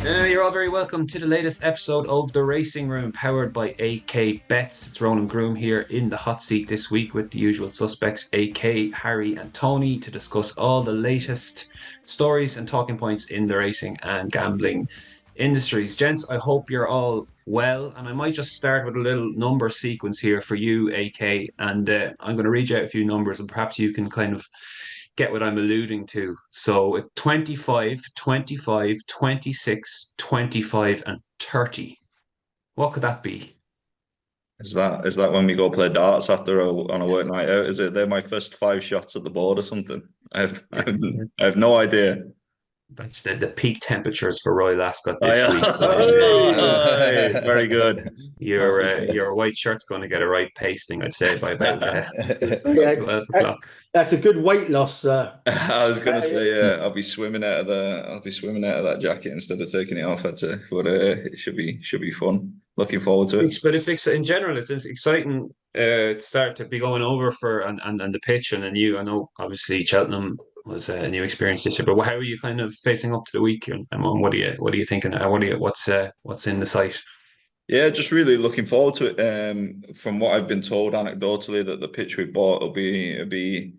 You're all very welcome to the latest episode of The Racing Room, powered by AK Bets. It's Ronan Groom here in the hot seat this week with the usual suspects, AK, Harry, and Tony, to discuss all the latest stories and talking points in the racing and gambling industries. Gents, I hope you're all well, and I might just start with a little number sequence here for you, AK, and I'm going to read you out a few numbers, and perhaps you can kind of get what I'm alluding to. So 25, 25, 26, 25, and 30. What could that be? Is that when we go play darts after on a work night out? Is it they're my first five shots at the board or something? I have no idea. That's the peak temperatures for Royal Ascot Oh, this yeah. week. Very good. Your white shirt's going to get a right pasting, I'd say, by about So yeah, 12 o'clock. that's a good weight loss. I was gonna say, yeah, I'll be swimming out of that jacket instead of taking it off. But it should be fun. Looking forward to it. But in general, it's exciting start to be going over for and the pitch and I know obviously Cheltenham was a new experience this year, but how are you kind of facing up to the week and what are you thinking? What's in the sight? Yeah, just really looking forward to it. From what I've been told anecdotally, that the pitch we bought will be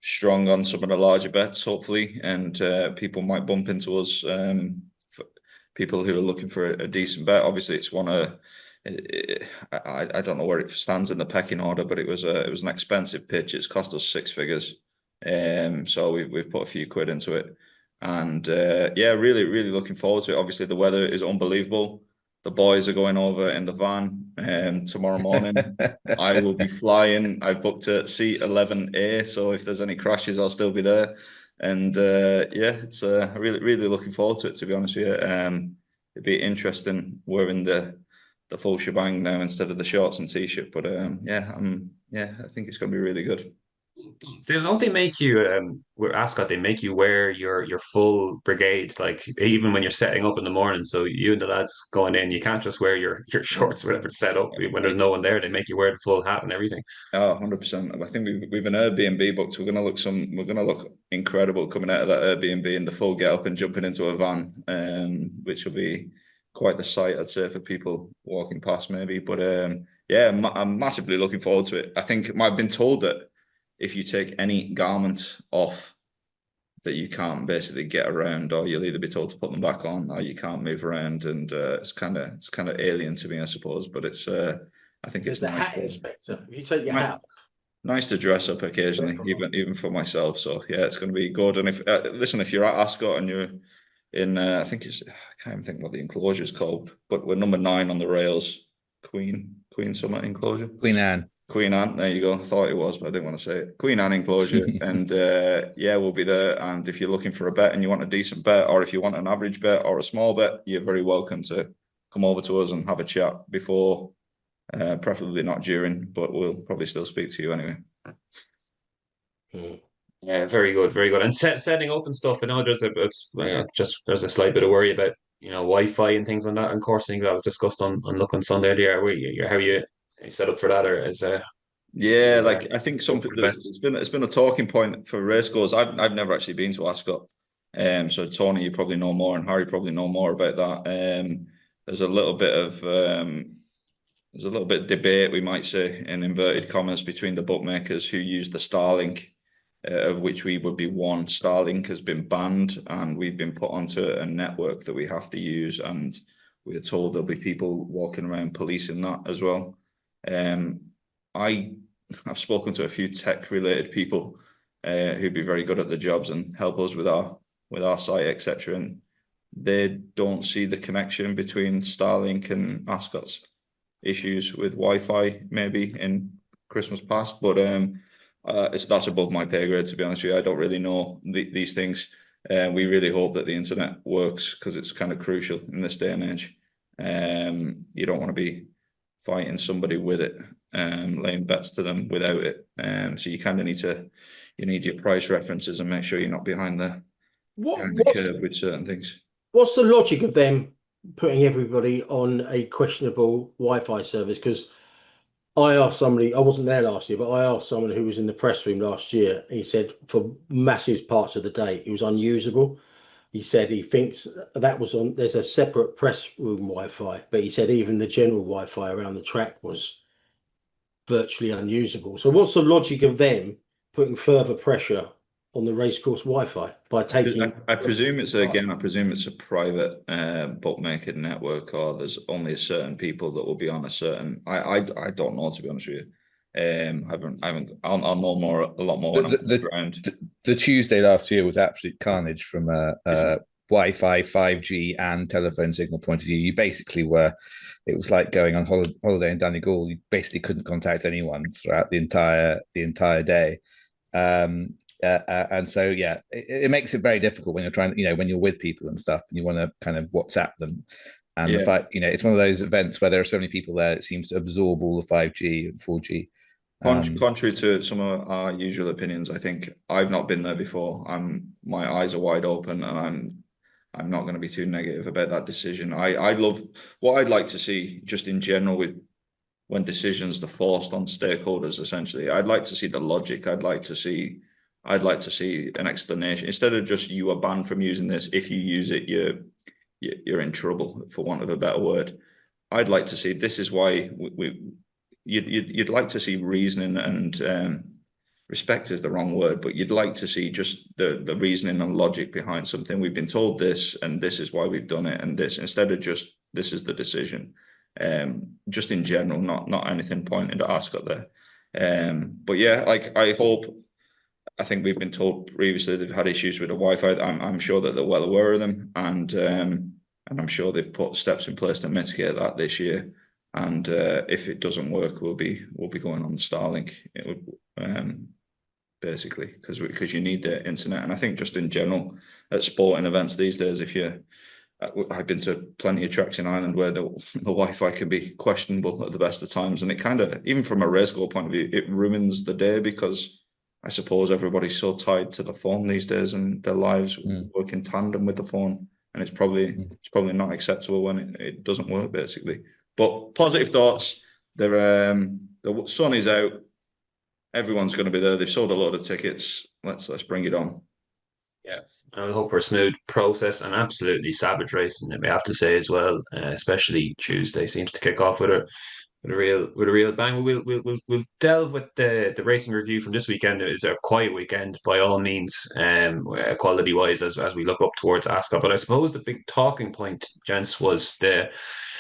strong on some of the larger bets, hopefully, and people might bump into us. For people who are looking for a decent bet. Obviously, it's one of I don't know where it stands in the pecking order, but it was an expensive pitch. It's cost us six figures, so we've put a few quid into it, and yeah, really looking forward to it. Obviously, the weather is unbelievable. The boys are going over in the van tomorrow morning. I will be flying. I booked a seat 11A, so if there's any crashes, I'll still be there. And yeah, it's really looking forward to it. To be honest with you, it'd be interesting wearing the full shebang now instead of the shorts and t-shirt. But yeah, I think it's going to be really good. Don't they make you with Ascot? They make you wear your full brigade, like even when you're setting up in the morning. So you and the lads going in, you can't just wear your shorts, whatever it's set up. When there's no one there, they make you wear the full hat and everything. Oh, 100%. I think we've an Airbnb booked. We're gonna look incredible coming out of that Airbnb in the full get up and jumping into a van, which will be quite the sight, I'd say, for people walking past maybe. But yeah, I'm massively looking forward to it. I think I've been told that if you take any garment off, that you can't basically get around, or you'll either be told to put them back on, or you can't move around, and it's kind of alien to me, I suppose. But it's I think There's it's the nice. hat inspector. If you take your Nice, hat, nice to dress up occasionally, even for myself. So yeah, it's going to be good. And if listen, if you're at Ascot and you're in, I can't even think what the enclosure is called, but we're number 9 on the rails, Queen Summit enclosure. Queen Anne, there you go. I thought it was, but I didn't want to say it. Queen Anne enclosure. And yeah, we'll be there. And if you're looking for a bet and you want a decent bet, or if you want an average bet or a small bet, you're very welcome to come over to us and have a chat before, preferably not during, but we'll probably still speak to you anyway. Yeah, very good, very good. And setting up and stuff. I know there's a slight bit of worry about Wi-Fi and things like that. And of course, things that was discussed on Look on Sunday. How you set up for that, or is Yeah, like I think best? it's been a talking point for Racecourse. I've never actually been to Ascot. So Tony, you probably know more, and Harry probably know more about that. There's a little bit of debate, we might say, in inverted commas, between the bookmakers who use the Starlink, of which we would be one. Starlink has been banned, and we've been put onto a network that we have to use, and we're told there'll be people walking around policing that as well. I've spoken to a few tech-related people who'd be very good at the jobs and help us with our site, etc. And they don't see the connection between Starlink and Ascot's issues with Wi-Fi, maybe in Christmas past, but that's above my pay grade, to be honest with you. I don't really know these things. We really hope that the internet works, because it's kind of crucial in this day and age. You don't want to be fighting somebody with it, laying bets to them without it. So you kind of need your price references and make sure you're not behind the curve with certain things. what's the logic of them putting everybody on a questionable Wi-Fi service? Because I asked somebody, I wasn't there last year, but I asked someone who was in the press room last year. He said for massive parts of the day it was unusable. he said he thinks that was on. There's a separate press room Wi-Fi, but he said even the general Wi-Fi around the track was virtually unusable. So what's the logic of them putting further pressure on the racecourse Wi-Fi by taking? I presume it's a private bookmaker network, or there's only a certain people that will be on a certain. I don't know, to be honest with you. I'll know a lot more when I'm on the ground. The Tuesday last year was absolute carnage from a Wi-Fi, 5G, and telephone signal point of view. You basically it was like going on holiday in Donegal. You basically couldn't contact anyone throughout the entire day. And so, yeah, it makes it very difficult when you're trying, when you're with people and stuff, and you want to kind of WhatsApp them. And the fact, it's one of those events where there are so many people there, it seems to absorb all the 5G and 4G. Contrary to some of our usual opinions, I think I've not been there before. My eyes are wide open, and I'm not going to be too negative about that decision. I love what I'd like to see just in general with when decisions are forced on stakeholders. Essentially, I'd like to see the logic. I'd like to see an explanation instead of just you are banned from using this. If you use it, you're in trouble, for want of a better word. I'd like to see this is why you'd like to see reasoning and respect is the wrong word, but you'd like to see just the reasoning and logic behind something. We've been told this, and this is why we've done it, and this instead of just this is the decision. Just in general, not anything pointing at Ascot there. But yeah, I think we've been told previously they've had issues with the Wi-Fi. I'm sure that they're well aware of them, and I'm sure they've put steps in place to mitigate that this year. And if it doesn't work, we'll be going on the Starlink. It would basically because you need the internet. And I think just in general at sporting events these days, I've been to plenty of tracks in Ireland where the Wi-Fi can be questionable at the best of times, and it kind of, even from a racecourse point of view, it ruins the day because I suppose everybody's so tied to the phone these days, and their lives work in tandem with the phone, and it's probably not acceptable when it doesn't work, basically. But positive thoughts. The sun is out. Everyone's going to be there. They've sold a lot of tickets. Let's bring it on. Yeah, I hope for a smooth process and absolutely savage racing, we have to say as well. Especially Tuesday seems to kick off with a real bang. We'll delve with the racing review from this weekend. It's a quiet weekend by all means, quality wise as we look up towards Ascot. But I suppose the big talking point, gents, was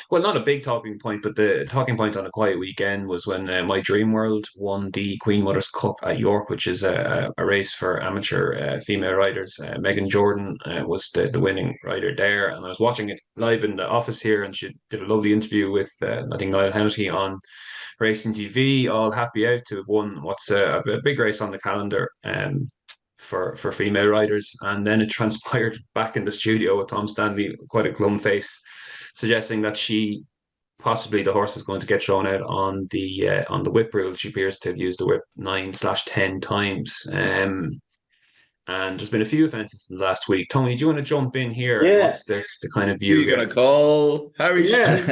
not a big talking point, but the talking point on a quiet weekend was when My Dream World won the Queen Mother's Cup at York, which is a race for amateur female riders. Megan Jordan was the winning rider there, and I was watching it live in the office here, and she did a lovely interview with I think Niall Hennity on Racing TV. All happy out to have won what's a big race on the calendar. For female riders, and then it transpired back in the studio with Tom Stanley, quite a glum face, suggesting that the horse is going to get thrown out on the whip rule. She appears to have used the whip 9/10 times. And there's been a few offences in the last week. Tony, do you want to jump in here? Yeah. What's the kind of view? Who are you going to call? Harry? Yeah.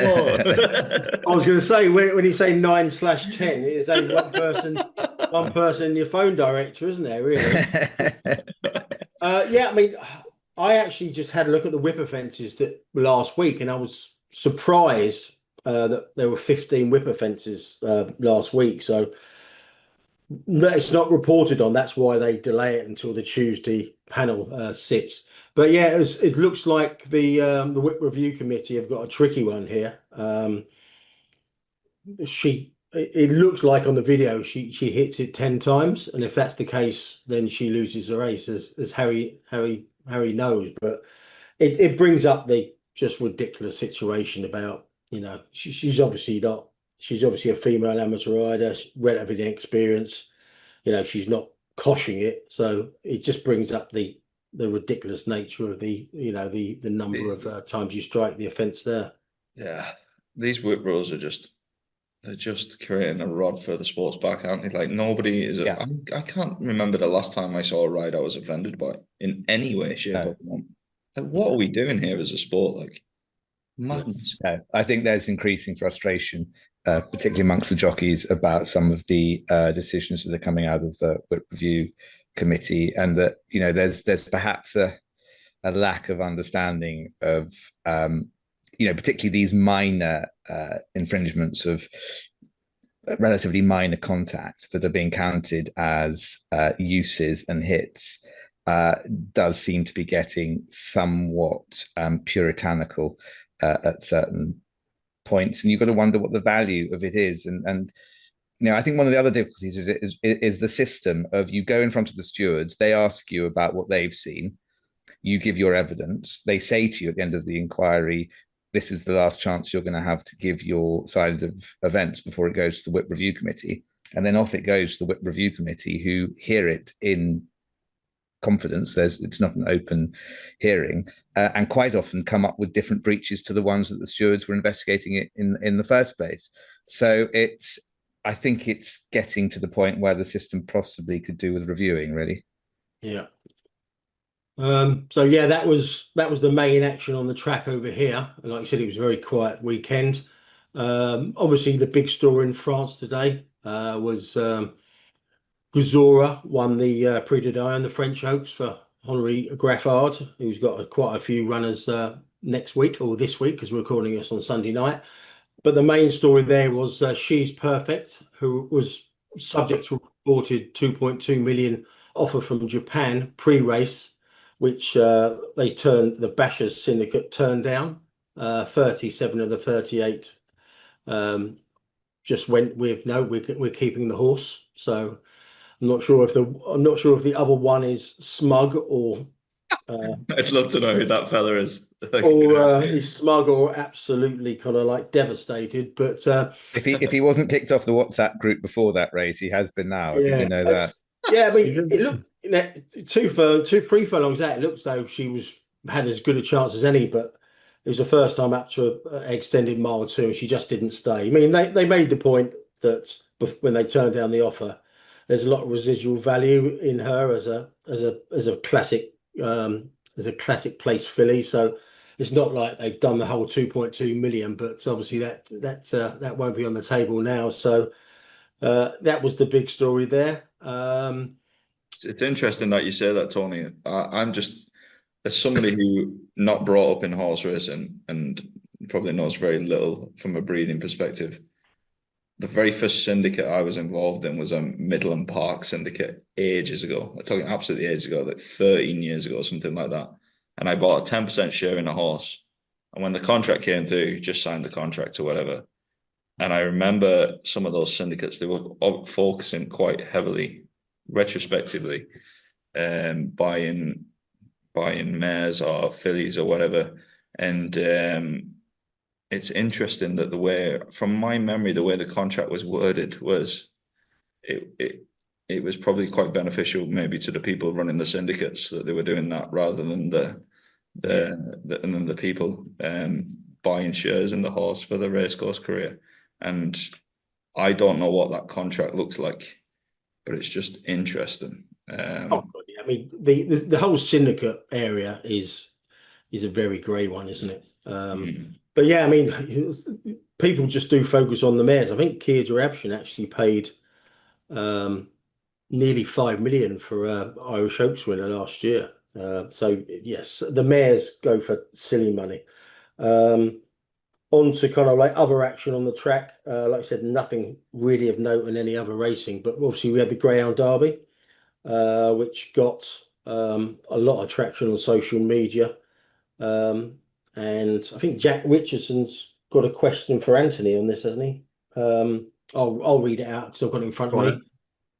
I was going to say, when you say 9/10, it is only one person in your phone director, isn't there, really? Yeah, I mean, I actually just had a look at the whip offences last week, and I was surprised that there were 15 whip offences last week. So it's not reported on. That's why they delay it until the Tuesday panel sits. But yeah, it looks like the whip review committee have got a tricky one here. It looks like on the video she hits it 10 times, and if that's the case, then she loses the race, as Harry knows. But it brings up the just ridiculous situation about, she's obviously a female amateur rider, relatively inexperienced. She's not coshing it, so it just brings up the ridiculous nature of the number of times you strike the offence there. Yeah, these whip rules are they're just creating a rod for the sports back, aren't they? Like nobody is. Yeah. I can't remember the last time I saw a ride I was offended by in any way, shape, or form. Like, what are we doing here as a sport? Like, madness. No, I think there's increasing frustration, particularly amongst the jockeys, about some of the decisions that are coming out of the whip review committee, and that there's perhaps a a lack of understanding of, particularly these minor infringements of relatively minor contact that are being counted as uses and hits, does seem to be getting somewhat puritanical at certain points, and you've got to wonder what the value of it is. And I think one of the other difficulties is the system of, you go in front of the stewards, they ask you about what they've seen, you give your evidence, they say to you at the end of the inquiry, this is the last chance you're going to have to give your side of events before it goes to the WIP review committee, and then off it goes to the WIP review committee, who hear it in confidence. It's not an open hearing, and quite often come up with different breaches to the ones that the stewards were investigating it in the first place. So I think it's getting to the point where the system possibly could do with reviewing, really. Yeah. So yeah, that was the main action on the track over here. And like you said, it was a very quiet weekend. Obviously, the big story in France today was Gazora won the Prix de Diane, the French Oaks, for Henri Graffard, who's got quite a few runners next week, or this week, because we're recording this on Sunday night. But the main story there was She's Perfect, who was subject to a reported 2.2 million offer from Japan pre-race, which the Bashers Syndicate turned down. 37 of the 38 just went with no, we're keeping the horse. So I'm not sure if the other one is smug or I'd love to know who that fella is. or he's smug or absolutely kind of like devastated. But if he wasn't kicked off the WhatsApp group before that race, he has been now. yeah, Did you know that? Yeah, I mean, it looked 3 furlongs out. It looks though she had as good a chance as any, but it was the first time up to an extended mile 2, and she just didn't stay. I mean, they made the point that when they turned down the offer, there's a lot of residual value in her as a classic place filly. So it's not like they've done the whole 2.2 million, but obviously that won't be on the table now. So that was the big story there. It's interesting that you say that, Tony. I'm just, as somebody who not brought up in horse racing and probably knows very little from a breeding perspective, the very first syndicate I was involved in was a Midland Park syndicate ages ago. I'm talking absolutely ages ago, like 13 years ago, something like that. And I bought a 10% share in a horse. And when the contract came through, just signed the contract or whatever. And I remember some of those syndicates, they were focusing quite heavily, retrospectively, buying mares or fillies or whatever. And it's interesting that from my memory, the way the contract was worded was it was probably quite beneficial maybe to the people running the syndicates that they were doing that, rather than the people buying shares in the horse for the racecourse career. And I don't know what that contract looks like, but it's just interesting. I mean, the whole syndicate area is a very grey one, isn't it? But yeah, I mean, people just do focus on the mares. I think Joorabchian actually paid nearly 5 million for Irish Oaks winner last year. So yes, the mares go for silly money. On to kind of like other action on the track. Like I said, nothing really of note in any other racing, but obviously we had the Greyhound Derby, which got a lot of traction on social media. And I think Jack Richardson's got a question for Anthony on this, hasn't he? I'll read it out because I've got it in front of me.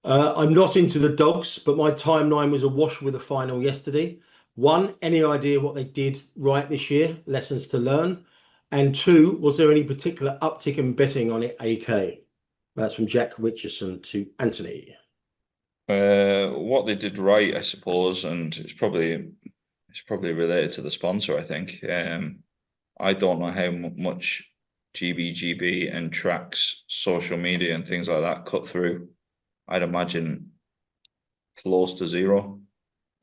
I'm not into the dogs, but my timeline was awash with the final yesterday. 1, any idea what they did right this year? Lessons to learn. And 2, was there any particular uptick in betting on it, AK? That's from Jack Richardson to Anthony. What they did right, I suppose, and it's probably related to the sponsor, I think. I don't know how much GBGB and Track's social media and things like that cut through. I'd imagine close to zero.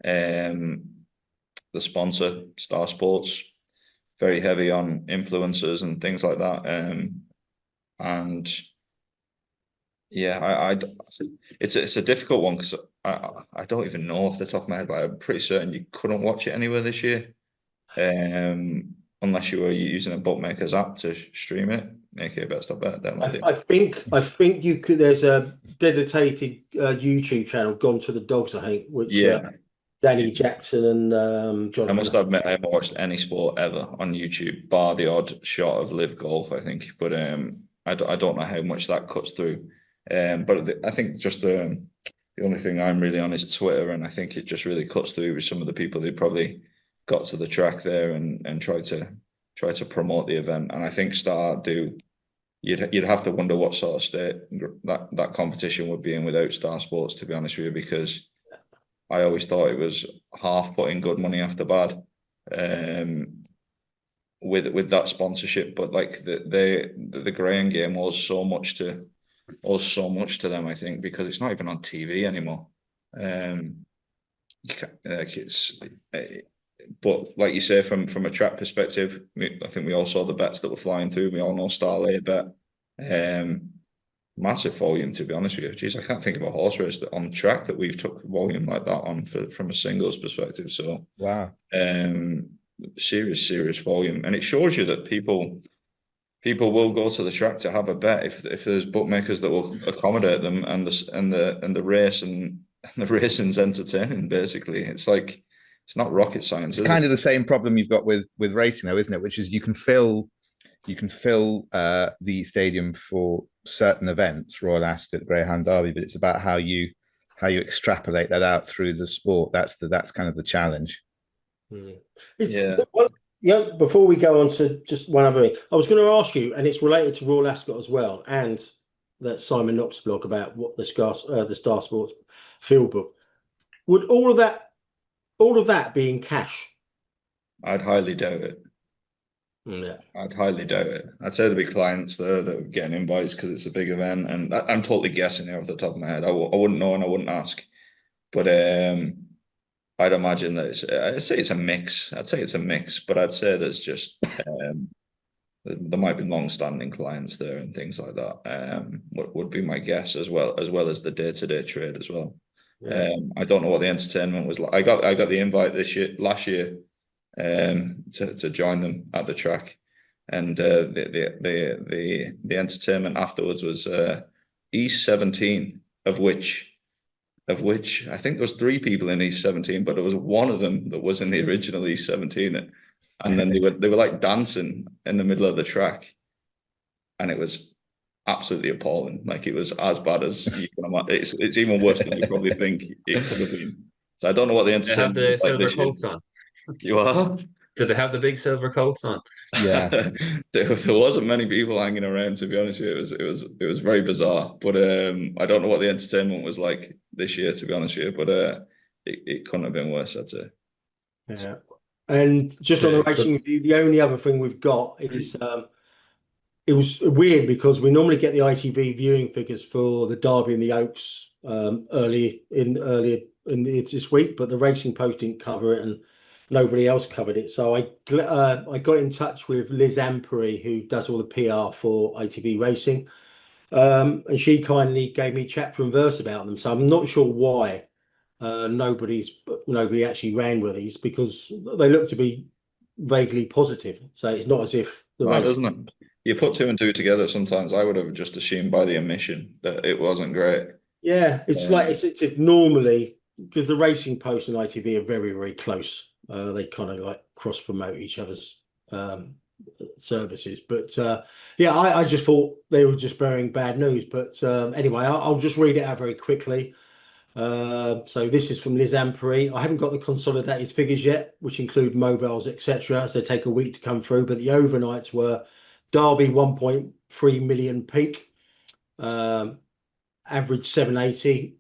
The sponsor, Star Sports, very heavy on influencers and things like that. And Yeah, it's a difficult one because I don't even know off the top of my head, but I'm pretty certain you couldn't watch it anywhere this year, unless you were using a bookmaker's app to stream it. AK Bet Stop Bet, I think you could. There's a dedicated YouTube channel, Gone to the Dogs, I think, which Yeah, Danny Jackson and I Jonathan. must admit I haven't watched any sport ever on YouTube, bar the odd shot of Live Golf, I think. But I don't know how much that cuts through. But I think just the only thing I'm really on is Twitter, and I think it just really cuts through with some of the people who probably got to the track there and tried to promote the event. And I think Star do. You'd have to wonder what sort of state that competition would be in without Star Sports, to be honest with you, because I always thought it was half putting good money after bad, with that sponsorship. But like the Greyhound game owes so much to them, I think, because it's not even on TV anymore. But like you say, from a track perspective, I think we all saw the bets that were flying through. We all know Star laid bet. Massive volume, to be honest with you. Jeez, I can't think of a horse race that on track that we've took volume like that on from a singles perspective. So Wow. Serious volume, and it shows you that people will go to the track to have a bet if there's bookmakers that will accommodate them, and the racing's entertaining. Basically, it's like it's not rocket science. It's kind of the same problem you've got with racing, though, isn't it? Which is you can fill the stadium for certain events, Royal Ascot, Greyhound Derby, but it's about how you extrapolate that out through the sport. That's kind of the challenge. Before we go on to just one other thing, I was going to ask you, and it's related to Royal Ascot as well, and that Simon Knox blog about what the Star Sports field book. Would all of that be in cash? I'd highly doubt it. Yeah, I'd highly doubt it. I'd say there'd be clients there that are getting invites because it's a big event, and I'm totally guessing here off the top of my head. I wouldn't know and I wouldn't ask, but I'd imagine that I'd say it's a mix. But I'd say there's just there might be long-standing clients there and things like that. What would be my guess, as well as the day-to-day trade as well. yeah. I don't know what the entertainment was like. I got the invite last year, to join them at the track, and the entertainment afterwards was East 17, of which I think there was 3 people in East 17, but there was one of them that was in the original East 17, and then they were like dancing in the middle of the track, and it was absolutely appalling. Like, it was as bad as you can imagine. It's even worse than you probably think it could have been. So I don't know what the entertainment. They have the silver coats on. You are? Did they have the big silver coats on? Yeah. there wasn't many people hanging around, to be honest with you. It was very bizarre. But I don't know what the entertainment was like this year, to be honest with you. But it couldn't have been worse, I'd say. Yeah. And just on the racing review, the only other thing we've got is it was weird because we normally get the ITV viewing figures for the Derby and the Oaks earlier in this week, but the Racing Post didn't cover it and nobody else covered it. So I got in touch with Liz Ampery, who does all the PR for ITV Racing, and she kindly gave me chapter and verse about them. So I'm not sure why nobody actually ran with these, because they look to be vaguely positive. So it's not as if doesn't it? You put 2 and 2 together. Sometimes I would have just assumed by the omission that it wasn't great. Yeah, it's like it's normally, because the Racing Post and ITV are very, very close. They kind of like cross promote each other's services, but I just thought they were just bearing bad news. But anyway, I'll just read it out very quickly. So this is from Liz Ampery. I haven't got the consolidated figures yet, which include mobiles, etc., as they take a week to come through. But the overnights were Derby 1.3 million peak, average 780,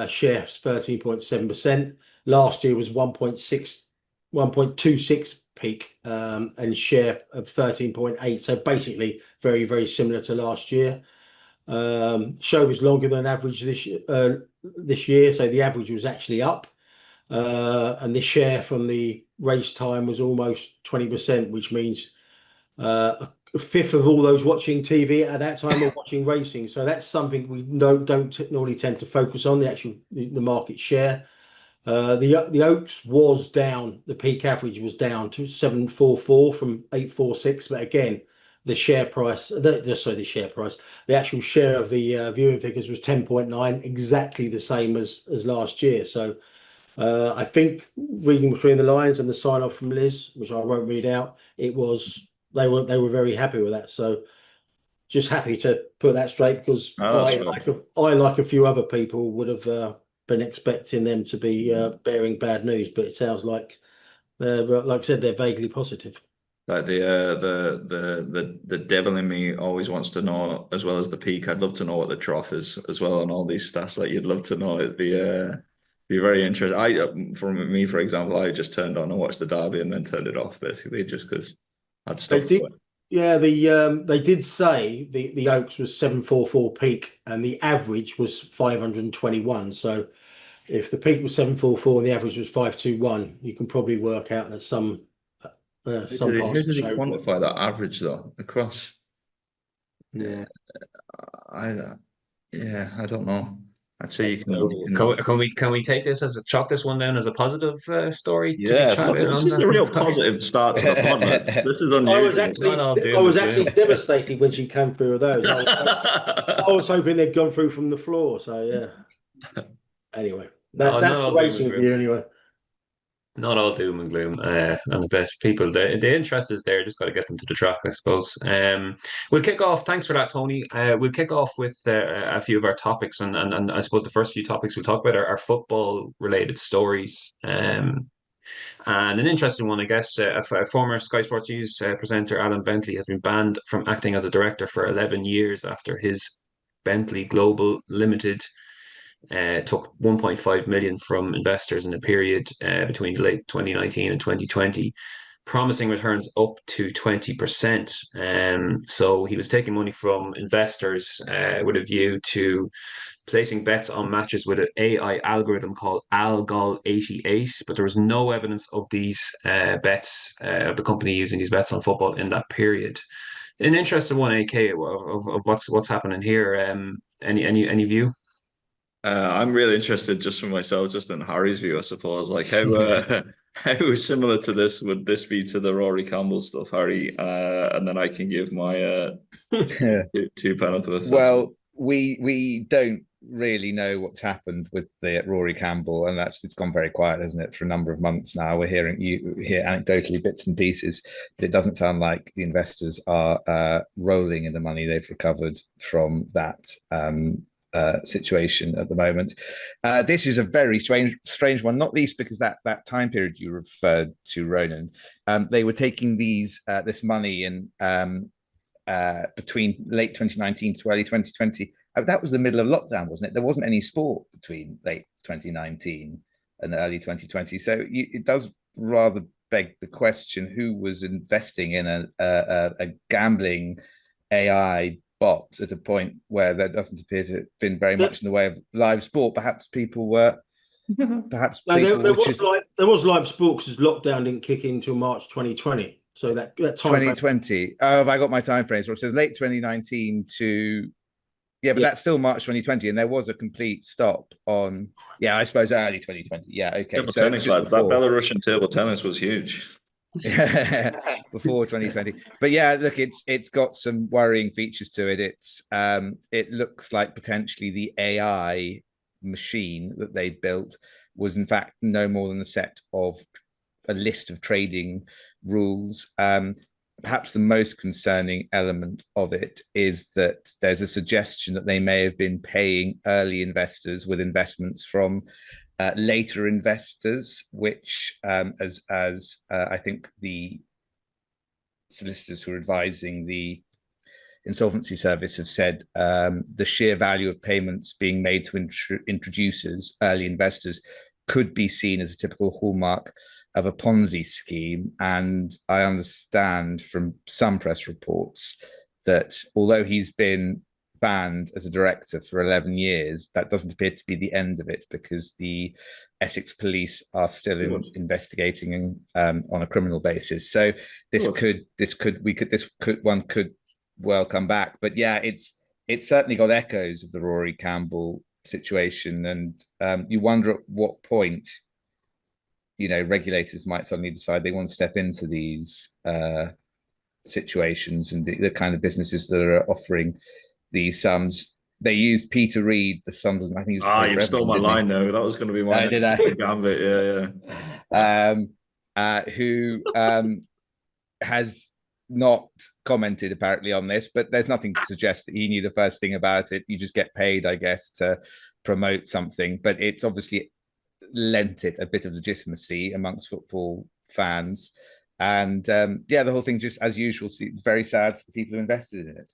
shares 13.7%. Last year was 1.26 peak, and share of 13.8. So basically very, very similar to last year. Show was longer than average this year, so the average was actually up, and the share from the race time was almost 20%, which means a a fifth of all those watching TV at that time were watching racing. So that's something we don't normally tend to focus on, the market share. The Oaks was down. The peak average was down to 744 from 846. But again, the share price, the share price, the actual share of the viewing figures was 10.9, exactly the same as last year. So I think reading between the lines and the sign off from Liz, which I won't read out, they were very happy with that. So just happy to put that straight, because I like a few other people would have been expecting them to be bearing bad news, but it sounds like like I said, they're vaguely positive. Like the devil in me always wants to know, as well as the peak. I'd love to know what the trough is as well, and all these stats. Like, you'd love to know. It'd be very interesting. For me, for example, I just turned on and watched the Derby and then turned it off, basically, just because I'd stuff. Yeah, they did say the Oaks was 744 peak and the average was 521. So if the peak was 744 and the average was 521, you can probably work out that some parts. How did they quantify that average though across? Yeah, I don't know. I'd say you Can we take this as chalk this one down as a positive story? Yeah, this is a real positive start to the pod. This is unusual. I was actually devastated when she came through with those. I was hoping they'd gone through from the floor. So yeah. Anyway, that's the racing view anyway. Not all doom and gloom, and I bet people the interest is there. Just got to get them to the track, I suppose. We'll kick off. Thanks for that, Tony. We'll kick off with a few of our topics, and I suppose the first few topics we'll talk about are football related stories. And an interesting one, I guess. A former Sky Sports News presenter, Alan Bentley, has been banned from acting as a director for 11 years after his Bentley Global Limited took 1.5 million from investors in the period between late 2019 and 2020, promising returns up to 20%. So he was taking money from investors with a view to placing bets on matches with an AI algorithm called Algol88, but there was no evidence of these bets, of the company using these bets on football in that period. An interesting one, AK, of what's happening here. Any view? I'm really interested, just for myself, just in Harry's view, I suppose. Like, how similar to this would this be to the Rory Campbell stuff, Harry? And then I can give my two penalty. Well, we don't really know what's happened with the Rory Campbell, and it's gone very quiet, hasn't it, for a number of months now. You hear anecdotally bits and pieces, but it doesn't sound like the investors are rolling in the money they've recovered from that situation at the moment. This is a very strange one, not least because that time period you referred to, Ronan, they were taking this money in between late 2019 to early 2020. That was the middle of lockdown, wasn't it? There wasn't any sport between late 2019 and early 2020. So it does rather beg the question, who was investing in a gambling AI box at a point where there doesn't appear to have been very much in the way of live sport. Perhaps people were. There was live sport because lockdown didn't kick in until March 2020. So that time 2020. Oh, have I got my time frames? So it says late 2019 to that's still March 2020, and there was a complete stop on. Yeah, I suppose early 2020. Yeah, okay. So that Belarusian table tennis was huge. Before 2020, but yeah, look, it's got some worrying features to it. It looks like potentially the AI machine that they built was in fact no more than a list of trading rules. Perhaps the most concerning element of it is that there's a suggestion that they may have been paying early investors with investments from later investors, which, as I think the solicitors who are advising the insolvency service have said, the sheer value of payments being made to introducers, early investors, could be seen as a typical hallmark of a Ponzi scheme. And I understand from some press reports that although he's been banned as a director for 11 years, that doesn't appear to be the end of it, because the Essex police are still investigating on a criminal basis. So one could well come back. But yeah, it's certainly got echoes of the Rory Campbell situation, and you wonder at what point, regulators might suddenly decide they want to step into these situations, and the kind of businesses that are offering these sums. They used Peter Reid, the Sunderland. I think he was. You stole my line now. That was going to be my gambit. Yeah. Who has not commented apparently on this, but there's nothing to suggest that he knew the first thing about it. You just get paid, I guess, to promote something, but it's obviously lent it a bit of legitimacy amongst football fans. And the whole thing, just as usual, seems very sad for the people who invested in it.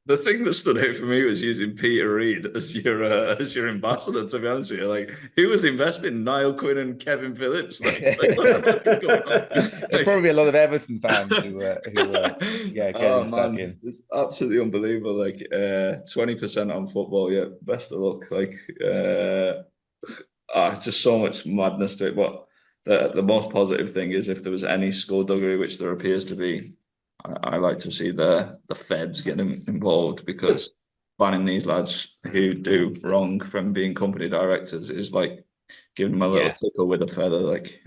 The thing that stood out for me was using Peter Reid as your ambassador. To be honest with you, like, who was investing? Niall Quinn and Kevin Phillips. There's probably a lot of Everton fans who getting stuck in. It's absolutely unbelievable. Like 20% on football. Yeah, best of luck. Like just so much madness to it. But the most positive thing is, if there was any skullduggery, which there appears to be, I like to see the feds getting involved, because banning these lads who do wrong from being company directors is like giving them a little tickle with a feather. Like,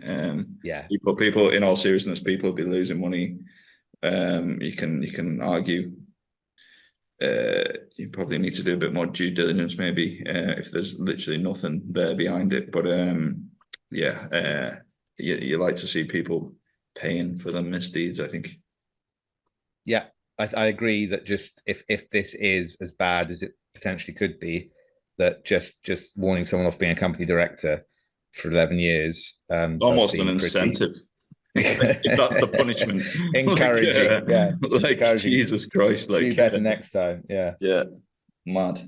people, in all seriousness, people be losing money. You can argue. You probably need to do a bit more due diligence, maybe, if there's literally nothing there behind it. But you like to see people paying for their misdeeds, I think. Yeah, I agree that just if this is as bad as it potentially could be, that just warning someone off being a company director for 11 years, almost an incentive. If that's the punishment. Encouraging, encouraging. Jesus Christ, do better next time. Yeah, mad.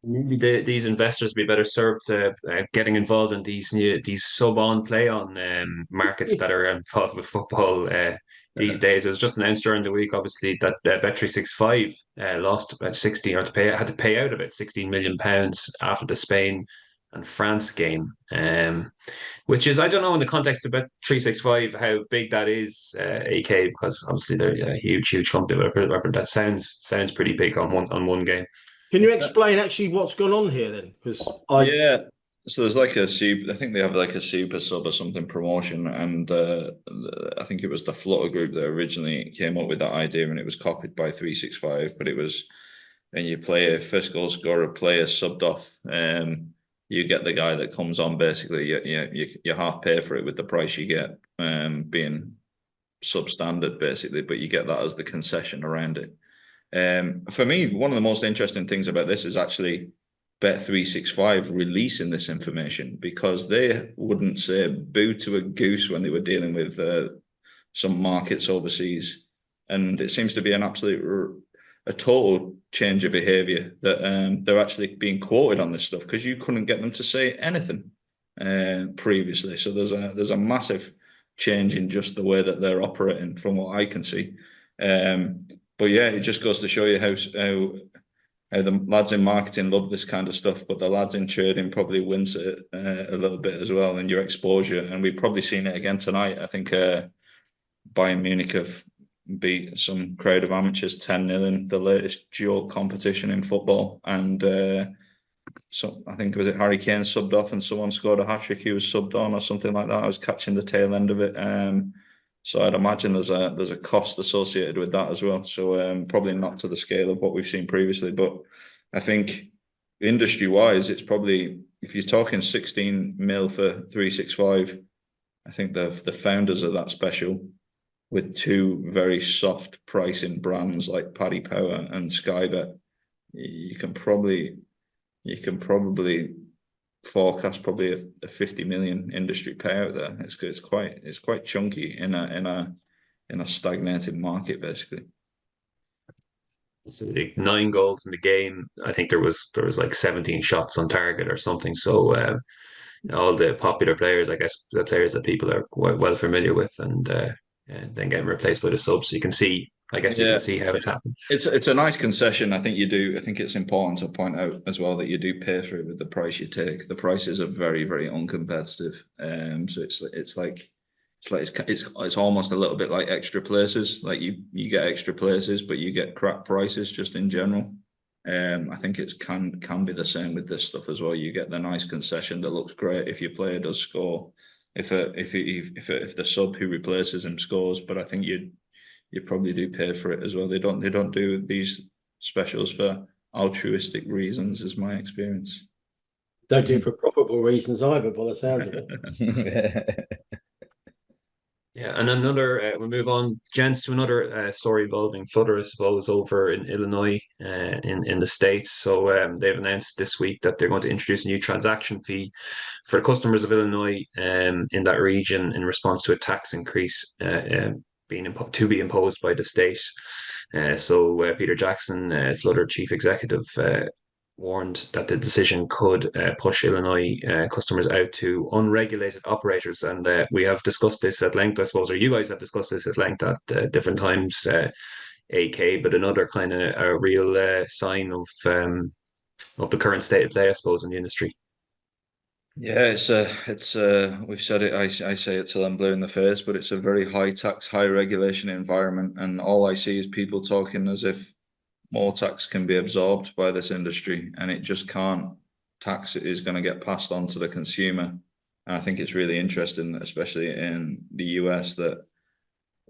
Maybe these investors be better served getting involved in these sub-on play-on markets that are involved with football these days. It was just announced during the week, obviously, that Bet365 lost about 16, or had to pay out of it £16 million after the Spain and France game, which is, I don't know, in the context of Bet365 how big that is, AK, because obviously they're a huge company, but that sounds pretty big on one game. Can you explain actually what's gone on here then? Because so there's like I think they have like a super sub or something promotion, and I think it was the Flutter group that originally came up with that idea, and it was copied by 365. But it was, when you play a first goal scorer, player subbed off, you get the guy that comes on. Basically, you half pay for it with the price you get, being substandard basically, but you get that as the concession around it. For me, one of the most interesting things about this is actually Bet365 releasing this information, because they wouldn't say boo to a goose when they were dealing with some markets overseas, and it seems to be a total change of behaviour that they're actually being quoted on this stuff, because you couldn't get them to say anything previously. So there's a massive change in just the way that they're operating, from what I can see. But yeah, it just goes to show you how the lads in marketing love this kind of stuff, but the lads in trading probably wins it a little bit as well, and your exposure. And we've probably seen it again tonight. I think Bayern Munich have beat some crowd of amateurs 10-0 in the latest dual competition in football. And so I think, was it Harry Kane subbed off and someone scored a hat-trick, he was subbed on or something like that. I was catching the tail end of it. So I'd imagine there's a cost associated with that as well. So probably not to the scale of what we've seen previously, but I think industry-wise, it's probably, if you're talking 16 mil for 365, I think the founders are that special, with two very soft pricing brands like Paddy Power and Skybet. You can probably forecast probably a 50 million industry payout there. It's quite chunky in a stagnated market, basically. So, like, 9 goals in the game. I think there was like 17 shots on target or something. So all the popular players, I guess, the players that people are quite well familiar with, and then getting replaced by the subs. So you can see I guess you Yeah. can see how it's happened. It's a nice concession. I think you do. I think it's important to point out as well that you do pay for it with the price you take. The prices are very, very uncompetitive. So it's almost a little bit like extra places. Like you get extra places, but you get crap prices just in general. I think it can be the same with this stuff as well. You get the nice concession that looks great if your player does score, if the sub who replaces him scores. But I think you probably do pay for it as well. They don't do these specials for altruistic reasons, is my experience. Don't do it for profitable reasons either, by the sounds of it. Yeah, and another, we'll move on, gents, to another story involving Flutter, I suppose, over in Illinois, in the States. So they've announced this week that they're going to introduce a new transaction fee for customers of Illinois in that region in response to a tax increase to be imposed by the state. So Peter Jackson, Flutter chief executive, warned that the decision could push Illinois customers out to unregulated operators. And we have discussed this at length, I suppose, or you guys have discussed this at length at different times, AK, but another kind of a real sign of the current state of play, I suppose, in the industry. Yeah, we've said it. I say it till I'm blue in the face, but it's a very high tax, high regulation environment, and all I see is people talking as if more tax can be absorbed by this industry, and it just can't. Tax is going to get passed on to the consumer, and I think it's really interesting, especially in the US, that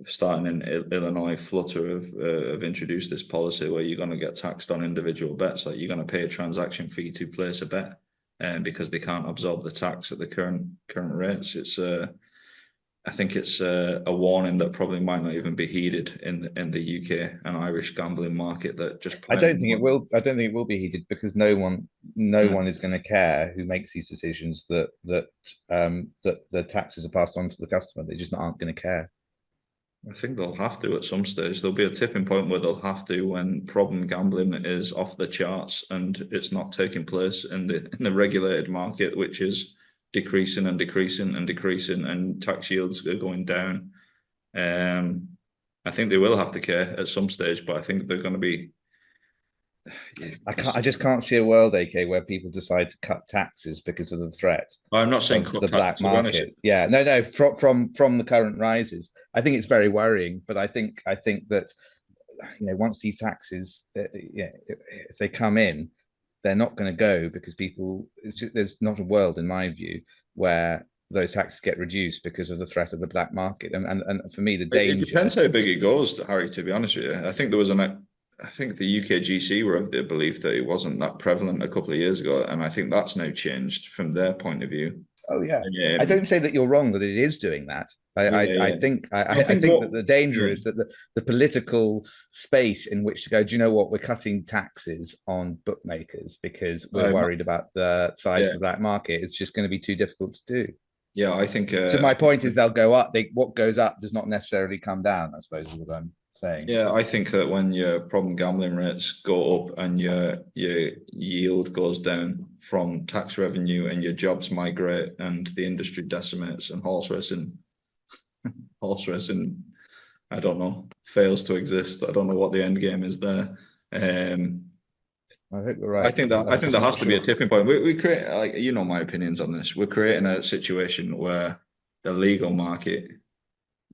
starting in Illinois, Flutter have introduced this policy where you're going to get taxed on individual bets. Like you're going to pay a transaction fee to place a bet, and because they can't absorb the tax at the current rates. I think it's a warning that probably might not even be heeded in the UK and Irish gambling market. That just I don't think it will. I don't think it will be heeded because no one is going to care who makes these decisions that the taxes are passed on to the customer. They just aren't going to care. I think they'll have to at some stage. There'll be a tipping point where they'll have to when problem gambling is off the charts and it's not taking place in the regulated market, which is decreasing and decreasing and decreasing, and tax yields are going down. I think they will have to care at some stage, but I think they're going to be. I just can't see a world, AK, where people decide to cut taxes because of the threat. I'm not saying the black market. Yeah, no. From the current rises, I think it's very worrying. But I think that once these taxes, if they come in, they're not going to go because people. There's not a world, in my view, where those taxes get reduced because of the threat of the black market. And for me, the danger. It depends how big it goes, Harry. To be honest with you, I think there was I think the UKGC were of the belief that it wasn't that prevalent a couple of years ago, and I think that's now changed from their point of view. Oh yeah, I don't say that you're wrong that it is doing that. I think that the danger is that the political space in which to go. Do you know what? We're cutting taxes on bookmakers because we're worried about the size of the black market. It's just going to be too difficult to do. Yeah, I think. So my point is, they'll go up. What goes up does not necessarily come down, I suppose, is what I'm saying. Yeah, I think that when your problem gambling rates go up and your yield goes down from tax revenue and your jobs migrate and the industry decimates and horse racing, I don't know, fails to exist. I don't know what the end game is there. I think we're right. I think there has to be a tipping point. We create, like, my opinions on this. We're creating a situation where the legal market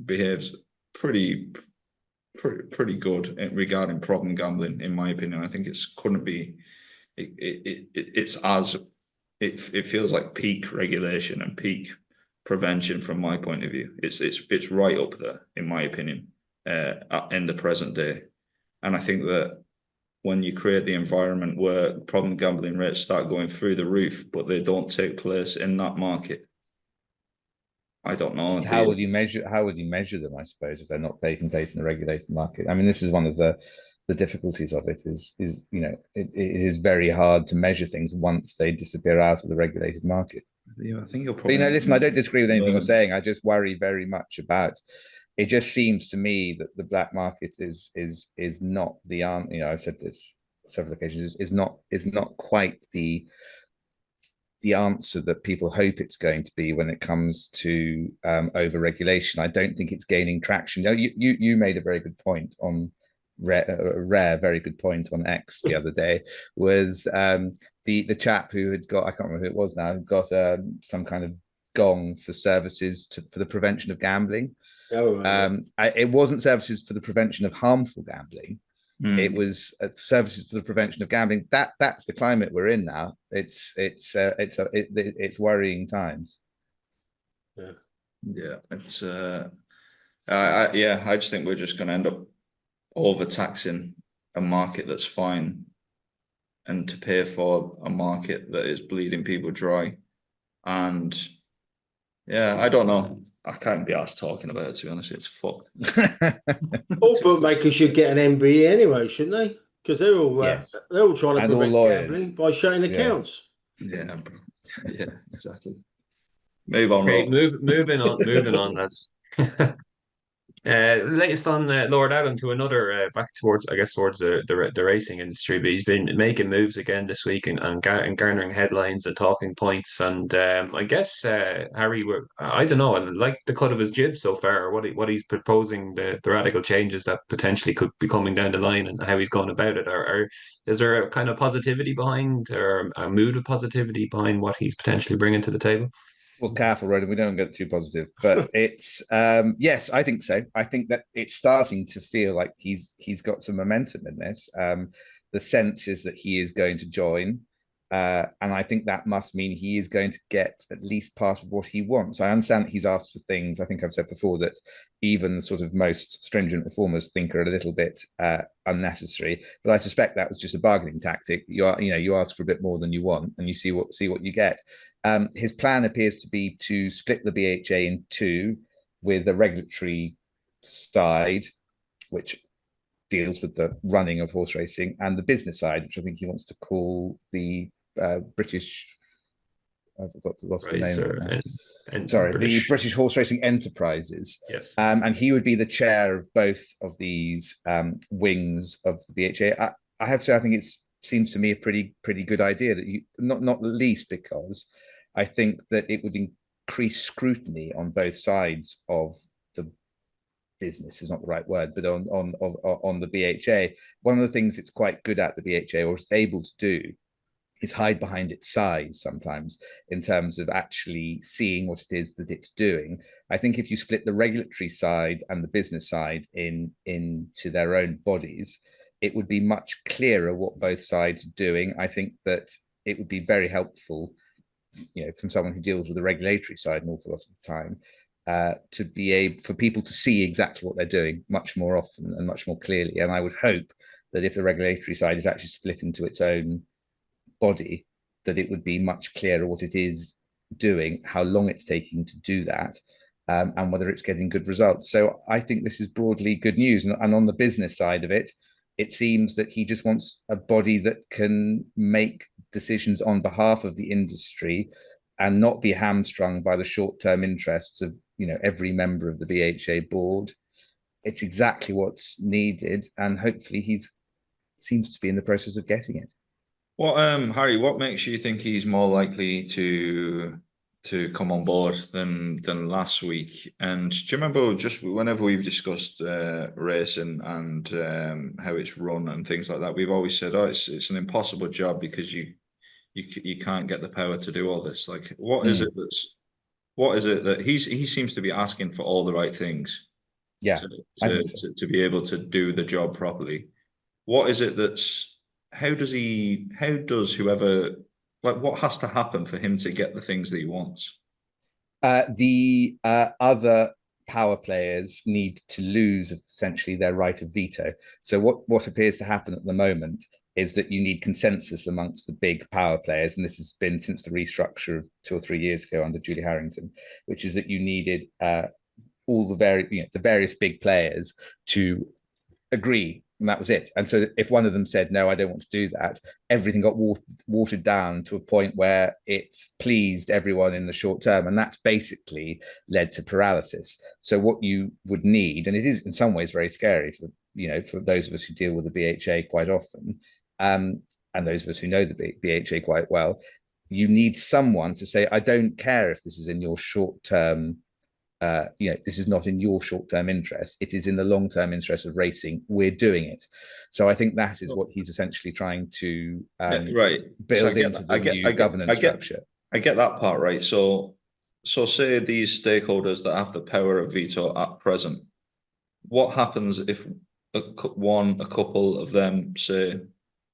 behaves pretty good regarding problem gambling. In my opinion, I think it feels like peak regulation and peak prevention from my point of view. It's right up there, in my opinion, in the present day. And I think that when you create the environment where problem gambling rates start going through the roof, but they don't take place in that market, I don't know. How would you measure them, I suppose, if they're not taking place in the regulated market? I mean, this is one of the difficulties of it is it is very hard to measure things once they disappear out of the regulated market. Yeah, I think you're probably. But, listen, I don't disagree with anything you're saying. I just worry very much about. It just seems to me that the black market is not the I've said this several occasions, is not quite the the answer that people hope it's going to be when it comes to over-regulation. I don't think it's gaining traction. You made a very good point on very good point on X the other day, was the chap who had got, I can't remember who it was now, got some kind of gong for services for the prevention of gambling. Oh, right. It wasn't services for the prevention of harmful gambling. It was services for the prevention of gambling. That's the climate we're in now. It's worrying times. Yeah, it's I just think we're just going to end up overtaxing a market that's fine, and to pay for a market that is bleeding people dry. And yeah, I don't know. I can't be asked talking about it, to be honest. It's fucked. All bookmakers should get an MBE anyway, shouldn't they? Because they're all Yes. they're all trying to And prevent all lawyers. gambling by shutting accounts. Yeah, bro. Yeah, exactly. Move on, Okay, Rob. moving on, lads. Latest on Lord Adam to another back towards, I guess, towards the racing industry, but he's been making moves again this week and garnering headlines and talking points. And I guess Harry, I don't know, I like the cut of his jib so far, what he's proposing, the radical changes that potentially could be coming down the line, and how he's going about it. Is there a kind of positivity behind, or a mood of positivity behind what he's potentially bringing to the table? Well, careful, Ronan. We don't get too positive, but it's yes, I think so. I think that it's starting to feel like he's got some momentum in this. The sense is that he is going to join, and I think that must mean he is going to get at least part of what he wants. I understand that he's asked for things. I think I've said before that even the sort of most stringent reformers think are a little bit unnecessary. But I suspect that was just a bargaining tactic. You ask for a bit more than you want, and you see what you get. His plan appears to be to split the BHA in two, with the regulatory side, which deals with the running of horse racing, and the business side, which I think he wants to call the British. I've lost the name of it now. Sorry, the British Horse Racing Enterprises. Yes. And he would be the chair of both of these wings of the BHA. I have to say, I think it seems to me a pretty good idea, that you not least because I think that it would increase scrutiny on both sides of the business, is not the right word, but on the BHA. One of the things it's quite good at, the BHA, or it's able to do, is hide behind its size sometimes in terms of actually seeing what it is that it's doing. I think if you split the regulatory side and the business side into their own bodies, it would be much clearer what both sides are doing. I think that it would be very helpful, from someone who deals with the regulatory side an awful lot of the time, to be able for people to see exactly what they're doing much more often and much more clearly. And I would hope that if the regulatory side is actually split into its own body, that it would be much clearer what it is doing, how long it's taking to do that, and whether it's getting good results. So I think this is broadly good news. And on the business side of it, it seems that he just wants a body that can make decisions on behalf of the industry and not be hamstrung by the short-term interests of every member of the BHA board. It's exactly what's needed, and hopefully he seems to be in the process of getting it. What Harry, what makes you think he's more likely to come on board than last week? And do you remember, just whenever we've discussed racing and how it's run and things like that, we've always said, it's an impossible job because you can't get the power to do all this. Like, what is it that he seems to be asking for all the right things? Yeah, to be able to do the job properly. What is it how does whoever, like, what has to happen for him to get the things that he wants? The other power players need to lose essentially their right of veto. So what appears to happen at the moment is that you need consensus amongst the big power players, and this has been since the restructure of 2 or 3 years ago under Julie Harrington, which is that you needed all the various big players to agree, and that was it. And so if one of them said, no, I don't want to do that, everything got watered down to a point where it pleased everyone in the short term, and that's basically led to paralysis. So what you would need, and it is in some ways very scary for those of us who deal with the BHA quite often, and those of us who know the BHA quite well, you need someone to say, I don't care if this is in your short term. This is not in your short-term interest. It is in the long-term interest of racing. We're doing it. So I think that is what he's essentially trying to build into the new governance structure. I get that part, right? So say these stakeholders that have the power of veto at present, what happens if a couple of them say,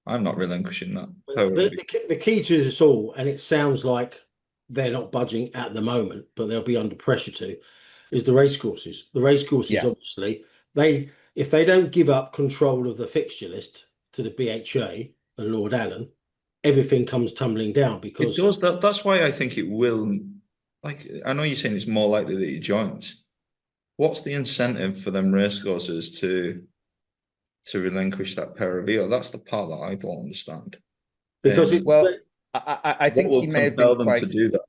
I'm not relinquishing that power? The key to this all, and it sounds like they're not budging at the moment, but they'll be under pressure to, is the racecourses. The racecourses, obviously, if they don't give up control of the fixture list to the BHA and Lord Allen, everything comes tumbling down. Because it does. That's why I think it will. Like, I know you're saying it's more likely that he joins. What's the incentive for them racecourses to relinquish that power of veto? That's the part that I don't understand. Because I think he may have been quite to do that.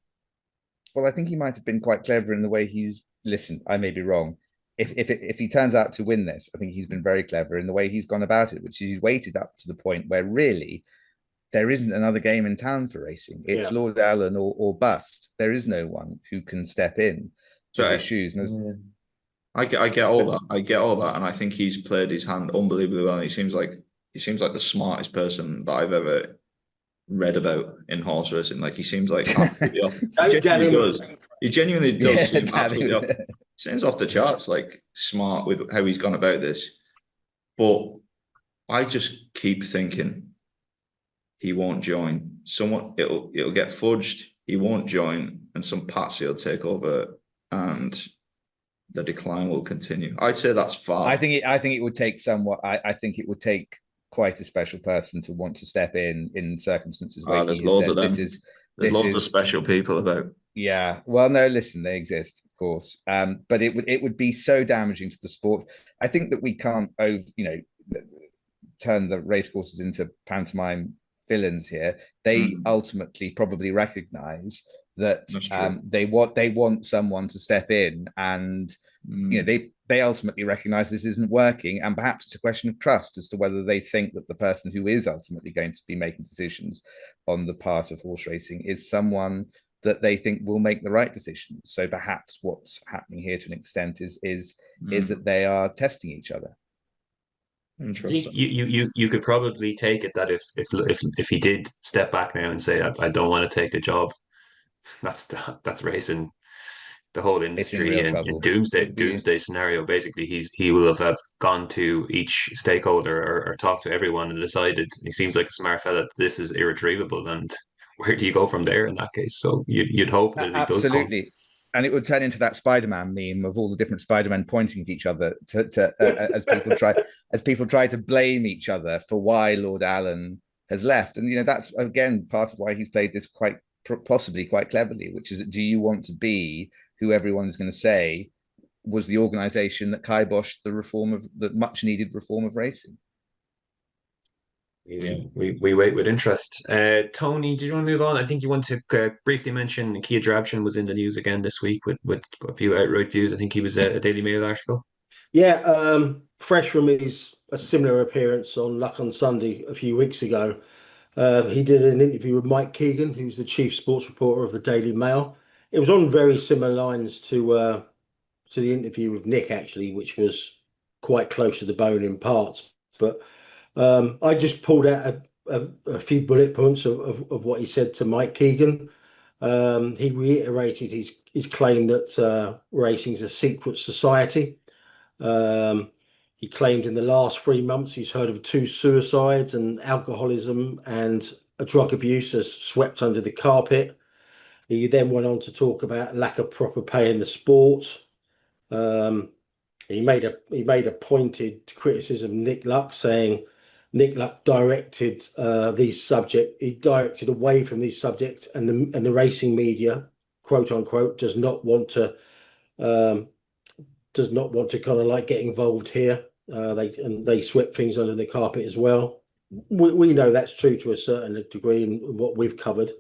Well, I think he might have been quite clever in the way he's listened. I may be wrong. If he turns out to win this, I think he's been very clever in the way he's gone about it, which is he's waited up to the point where really there isn't another game in town for racing. It's Lord Allen or bust. There is no one who can step in to his shoes. And I get all that. I get all that, and I think he's played his hand unbelievably well. He seems like the smartest person that I've ever read about in horse racing. Like, he seems like absolutely off. He genuinely does seem absolutely off. Seems off the charts, like smart with how he's gone about this. But I just keep thinking he won't join. It'll get fudged. He won't join, and some patsy will take over, and the decline will continue. I'd say that's far. I think it would take somewhat. I think it would take quite a special person to want to step in circumstances where there's loads of them. There's lots of special people about. Yeah. Well, no, listen, they exist, of course. But it would be so damaging to the sport. I think that we can't turn the racecourses into pantomime villains here. They ultimately probably recognize that they want someone to step in, and they ultimately recognize this isn't working, and perhaps it's a question of trust as to whether they think that the person who is ultimately going to be making decisions on the part of horse racing is someone that they think will make the right decisions. So perhaps what's happening here to an extent is that they are testing each other. Interesting. You could probably take it that if he did step back now and say, I don't want to take the job, that's racing the whole industry in doomsday scenario. Basically, he will have gone to each stakeholder or talked to everyone and decided. He seems like a smart fella. This is irretrievable, and where do you go from there in that case? So you'd hope that it does come. And it would turn into that Spider-Man meme of all the different Spider-Men pointing at each other as people try to blame each other for why Lord Allen has left. And that's again part of why he's played this possibly quite cleverly, which is, do you want to be who everyone's going to say was the organization that kiboshed the much needed reform of racing? Yeah, we wait with interest. Tony, do you want to move on? I think you want to briefly mention Joorabchian was in the news again this week with a few outright views. I think he was a Daily Mail article. Yeah, fresh from a similar appearance on Luck on Sunday a few weeks ago. He did an interview with Mike Keegan, who's the chief sports reporter of the Daily Mail. It was on very similar lines to the interview with Nick, actually, which was quite close to the bone in parts. But I just pulled out a few bullet points of what he said to Mike Keegan. He reiterated his claim that racing is a secret society. He claimed in the last 3 months he's heard of 2 suicides, and alcoholism and drug abuse has swept under the carpet. He then went on to talk about lack of proper pay in the sport. He made a pointed criticism of Nick Luck, saying Nick Luck directed he directed away from these subjects, and the racing media, quote unquote, does not want to kind of like get involved here. They swept things under the carpet as well. We know that's true to a certain degree in what we've covered.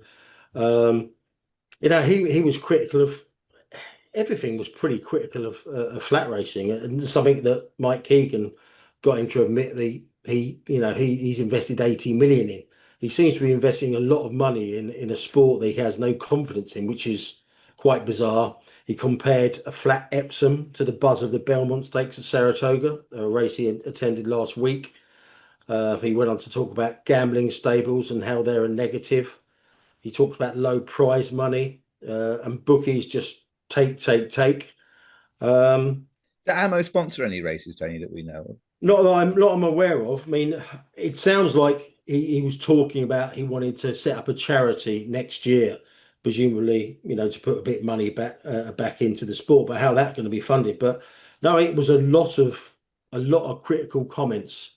He was critical of everything. Was pretty critical of flat racing, and something that Mike Keegan got him to admit he's invested 80 million in. he seems to be investing a lot of money in a sport that he has no confidence in, which is quite bizarre. He compared a flat Epsom to the buzz of the Belmont Stakes at Saratoga, a race he attended last week. He went on to talk about gambling stables and how they're a negative. He talks about low prize money and bookies just take. Does Ammo sponsor any races, Tony, that we know of? Not I'm aware of. I mean, it sounds like he was talking about he wanted to set up a charity next year, presumably, to put a bit of money back into the sport. But how that's going to be funded? But no, it was a lot of critical comments.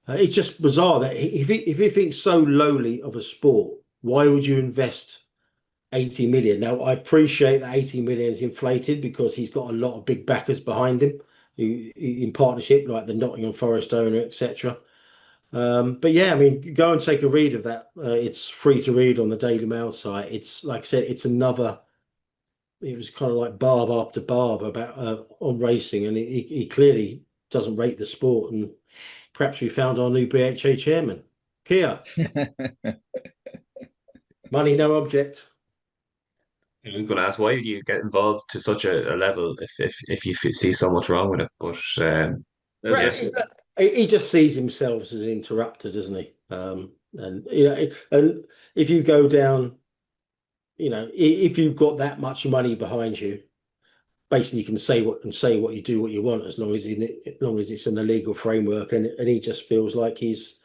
It's just bizarre that if he thinks so lowly of a sport, why would you invest 80 million? Now, I appreciate that 80 million is inflated because he's got a lot of big backers behind him in partnership, like the Nottingham Forest owner, etc. But yeah, I mean, go and take a read of that. It's free to read on the Daily Mail site. It's like I said, it was kind of like barb after barb about on racing, and he clearly doesn't rate the sport. And perhaps we found our new BHA chairman, Kia. Money, no object. I was going to ask, why do you get involved to such a level if you see so much wrong with it? But He just sees himself as an interrupter, doesn't he? And if you go down, if you've got that much money behind you, basically you can say what you do what you want as long as it's in a legal framework. And he just feels like he's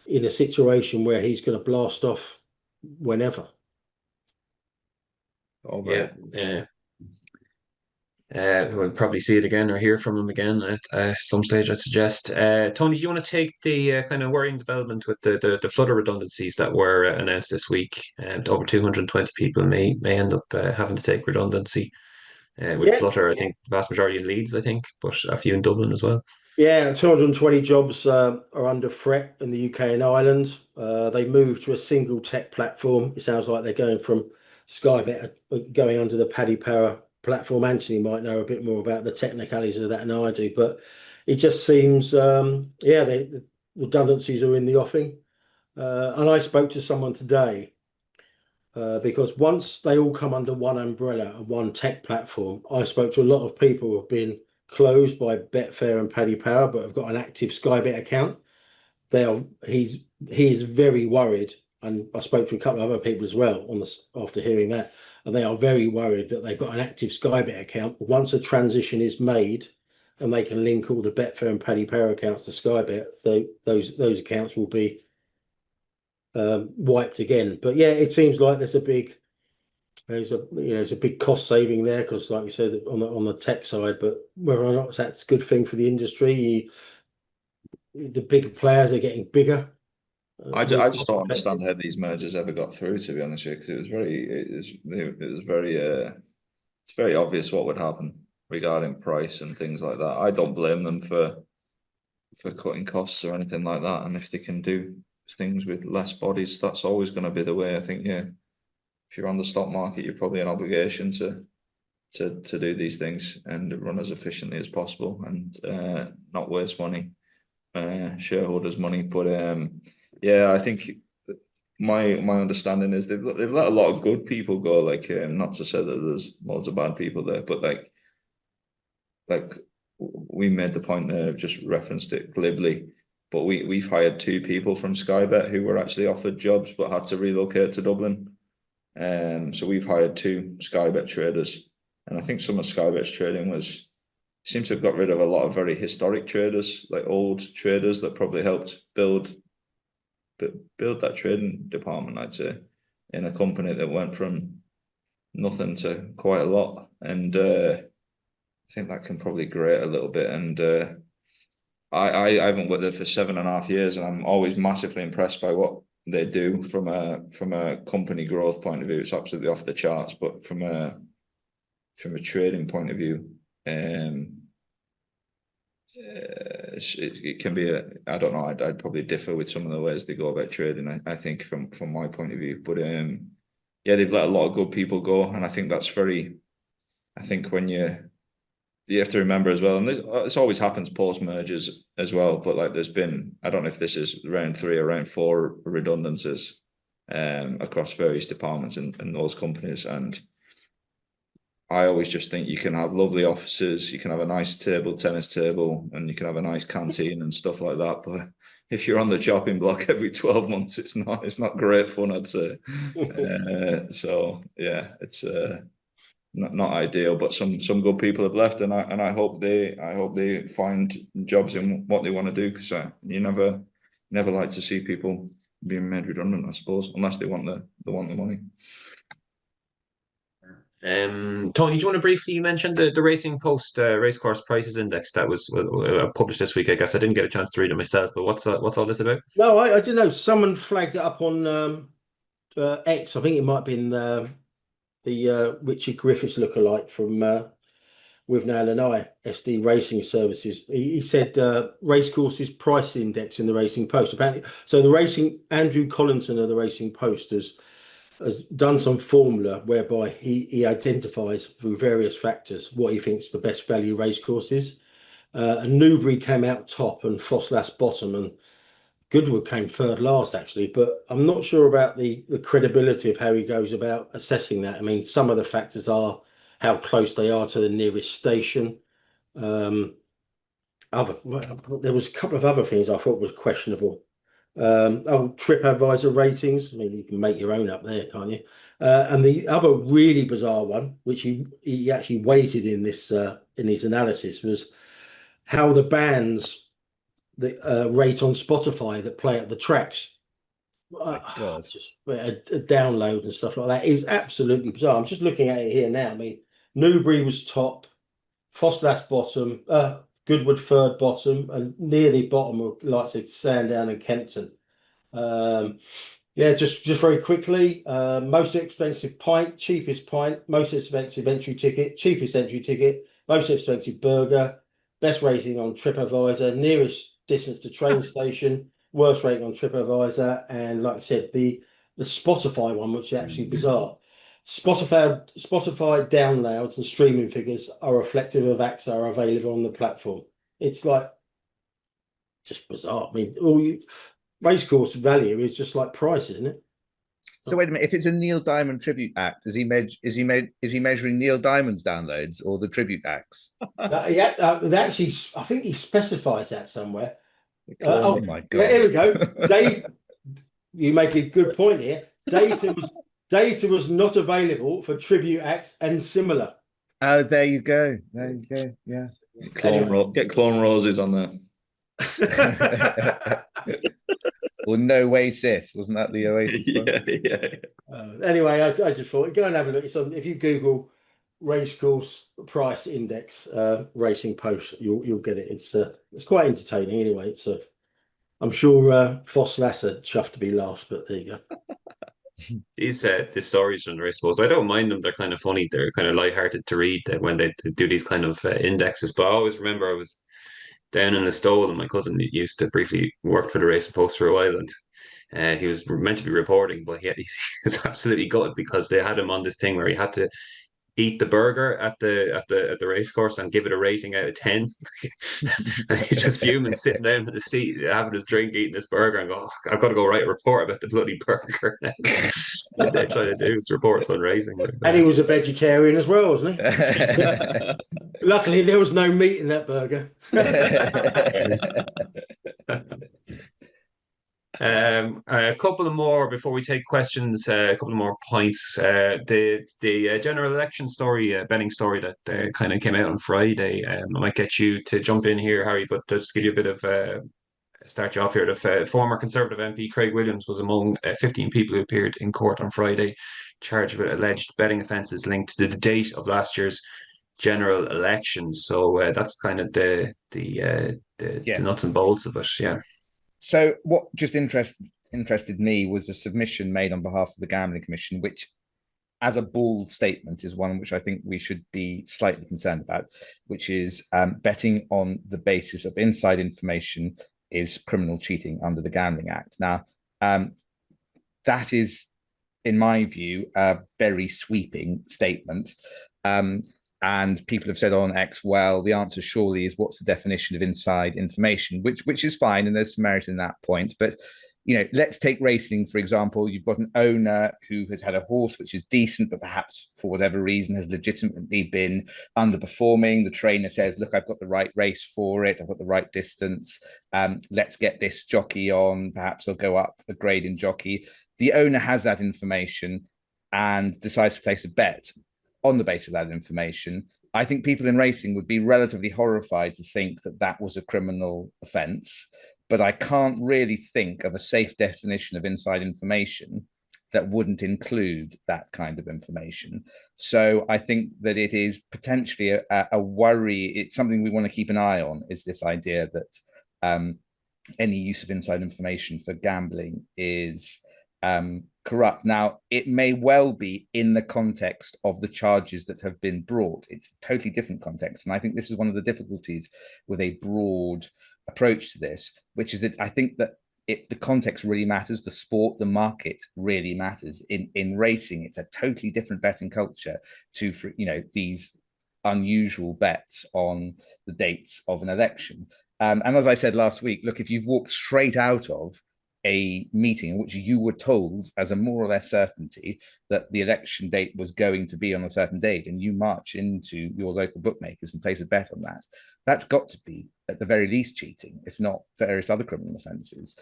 in a situation where he's going to blast off whenever. Yeah. We'll probably see it again or hear from him again at some stage, I'd suggest. Tony, do you want to take the kind of worrying development with the Flutter redundancies that were announced this week? Over 220 people may end up having to take redundancy with Flutter. I think the vast majority in Leeds, I think, but a few in Dublin as well. Yeah, 220 jobs are under threat in the UK and Ireland. They moved to a single tech platform. It sounds like they're going from Skybet, going under the Paddy Power platform. Anthony might know a bit more about the technicalities of that than I do, but it just seems, the redundancies are in the offing. And I spoke to someone today because once they all come under one umbrella and one tech platform, I spoke to a lot of people who have been closed by Betfair and Paddy Power, but have got an active Skybet account. He is very worried, and I spoke to a couple of other people as well after hearing that, and they are very worried that they've got an active Skybet account. Once a transition is made, and they can link all the Betfair and Paddy Power accounts to Skybet, those accounts will be wiped again. But yeah, it seems like there's a big cost saving there because, like you said, on the tech side. But whether or not that's a good thing for the industry, the bigger players are getting bigger. I just don't understand how these mergers ever got through, to be honest with you, because it's very obvious what would happen regarding price and things like that. I don't blame them for cutting costs or anything like that. And if they can do things with less bodies, that's always going to be the way. I think, yeah, if you're on the stock market, you're probably an obligation to do these things and run as efficiently as possible and not waste money, shareholders' money. But I think my understanding is they've let a lot of good people go. Like, not to say that there's loads of bad people there, but like we made the point there, just referenced it glibly. But we've hired 2 people from Skybet who were actually offered jobs but had to relocate to Dublin. So we've hired 2 Skybet traders, and I think some of Skybet's trading seems to have got rid of a lot of very historic traders, like old traders that probably helped build that trading department, I'd say, in a company that went from nothing to quite a lot. And I think that can probably grate a little bit. And I haven't worked there for 7.5 years, and I'm always massively impressed by what they do from a company growth point of view. It's absolutely off the charts, but from a trading point of view, it can be I don't know. I'd probably differ with some of the ways they go about trading. I think from my point of view, but they've let a lot of good people go, and I think that's very. I think when you have to remember as well, and this always happens post mergers as well. But like, there's been, I don't know if this is round 3 or round 4 redundancies across various departments in those companies, and I always just think you can have lovely offices, you can have a nice tennis table, and you can have a nice canteen and stuff like that. But if you're on the chopping block every 12 months, it's not great fun, I'd say. So yeah, it's not ideal. But some good people have left, and I hope they find jobs in what they want to do, because you never like to see people being made redundant, I suppose, unless they want the money. Tony, do you want to briefly mention the Racing Post Racecourse Prices Index that was published this week? I guess I didn't get a chance to read it myself, but what's all this about? No, I don't know. Someone flagged it up on X. I think it might have been the Richard Griffiths lookalike from with Nal and I, SD Racing Services. He said Racecourse's price index in the Racing Post. Apparently, so Andrew Collinson of the Racing Post has done some formula whereby he identifies through various factors what he thinks the best value racecourse is. And Newbury came out top and Fosslas bottom, and Goodwood came third last, actually. But I'm not sure about the credibility of how he goes about assessing that. I mean, some of the factors are how close they are to the nearest station. There was a couple of other things I thought was questionable. TripAdvisor ratings. I mean, you can make your own up there, can't you? And the other really bizarre one, which he actually weighted in this in his analysis, was how the bands that rate on Spotify that play at the tracks. Just a download and stuff like that is absolutely bizarre. I'm just looking at it here now. I mean, Newbury was top, Fosslas bottom, Goodwood third bottom, and near the bottom were like Sandown and Kempton. Yeah, just very quickly, most expensive pint, cheapest pint, most expensive entry ticket, cheapest entry ticket, most expensive burger, best rating on TripAdvisor, nearest distance to train station, worst rating on TripAdvisor, and like I said, the Spotify one, which is absolutely bizarre. Spotify downloads and streaming figures are reflective of acts that are available on the platform. It's like just bizarre. I mean, racecourse value is just like price, isn't it? So wait a minute. If it's a Neil Diamond tribute act, is he measuring Neil Diamond's downloads or the tribute acts? Yeah, actually, I think he specifies that somewhere. Oh my god! Yeah, here we go. Dave, you make a good point here. Data was not available for tribute acts and similar. Oh, there you go. There you go. Yeah. Get Clone Roses on there. Or No Way Sis, wasn't that the Oasis one? Yeah. Anyway, I just thought, go and have a look. It's on, if you Google Racecourse Price Index Racing Post, you'll get it. It's quite entertaining anyway. I'm sure Fosslas are chuffed to be last, but there you go. These the stories from the race balls, I don't mind them. They're kind of funny. They're kind of lighthearted to read when they do these kind of indexes. But I always remember I was down in the Stole, and my cousin used to briefly work for the Racing Post for a while, and he was meant to be reporting, but he's absolutely gutted because they had him on this thing where he had to eat the burger at the race course and give it a rating out of 10. And he's just fuming, sitting down in the seat, having his drink, eating his burger, and go, oh, I've got to go write a report about the bloody burger. What they're trying to do is reports on racing. And he was a vegetarian as well, wasn't he? Luckily, there was no meat in that burger. A couple of more before we take questions. A couple of more points. The general election story, betting story that kind of came out on Friday. I might get you to jump in here, Harry, but just give you a bit of start you off here. The former Conservative MP Craig Williams was among 15 people who appeared in court on Friday, charged with alleged betting offences linked to the date of last year's general election. So that's kind of the nuts and bolts of it. Yeah. So what just interested me was a submission made on behalf of the Gambling Commission, which, as a bold statement, is one which I think we should be slightly concerned about, which is betting on the basis of inside information is criminal cheating under the Gambling Act. Now, that is, in my view, a very sweeping statement. And people have said on X, well, the answer surely is what's the definition of inside information, which is fine, and there's some merit in that point. But let's take racing, for example. You've got an owner who has had a horse which is decent, but perhaps for whatever reason has legitimately been underperforming. The trainer says, look, I've got the right race for it. I've got the right distance. Let's get this jockey on. Perhaps I'll go up a grade in jockey. The owner has that information and decides to place a bet on the basis of that information. I think people in racing would be relatively horrified to think that that was a criminal offence, but I can't really think of a safe definition of inside information that wouldn't include that kind of information. So I think that it is potentially a worry. It's something we want to keep an eye on, is this idea that any use of inside information for gambling is corrupt. Now, it may well be in the context of the charges that have been brought. It's a totally different context. And I think this is one of the difficulties with a broad approach to this, which is that I think that the context really matters. The sport, the market really matters. In racing, it's a totally different betting culture to, these unusual bets on the dates of an election. And as I said last week, look, if you've walked straight out of a meeting in which you were told as a more or less certainty that the election date was going to be on a certain date, and you march into your local bookmakers and place a bet on that, that's got to be at the very least cheating, if not various other criminal offences.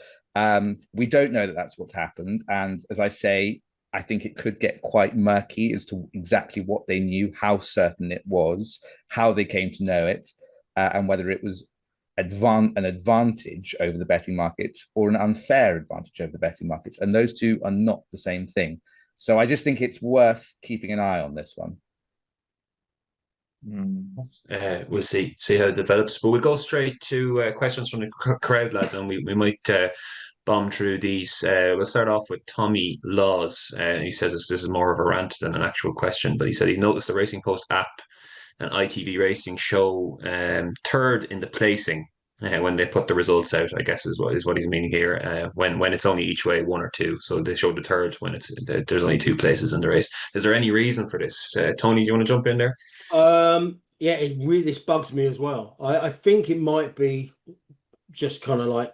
We don't know that that's what's happened. And as I say, I think it could get quite murky as to exactly what they knew, how certain it was, how they came to know it, and whether it was an advantage over the betting markets or an unfair advantage over the betting markets. And those two are not the same thing. So I just think it's worth keeping an eye on this one. We'll see how it develops, but we'll go straight to questions from the crowd, lads, and we might bomb through these. We'll start off with Tommy Laws. He says this is more of a rant than an actual question, but he said he noticed the Racing Post app and ITV Racing show third in the placing when they put the results out, I guess is what he's meaning here. When it's only each way, one or two, so they show the third when there's only two places in the race. Is there any reason for this? Tony, do you want to jump in there? Yeah, this bugs me as well. I think it might be just kind of like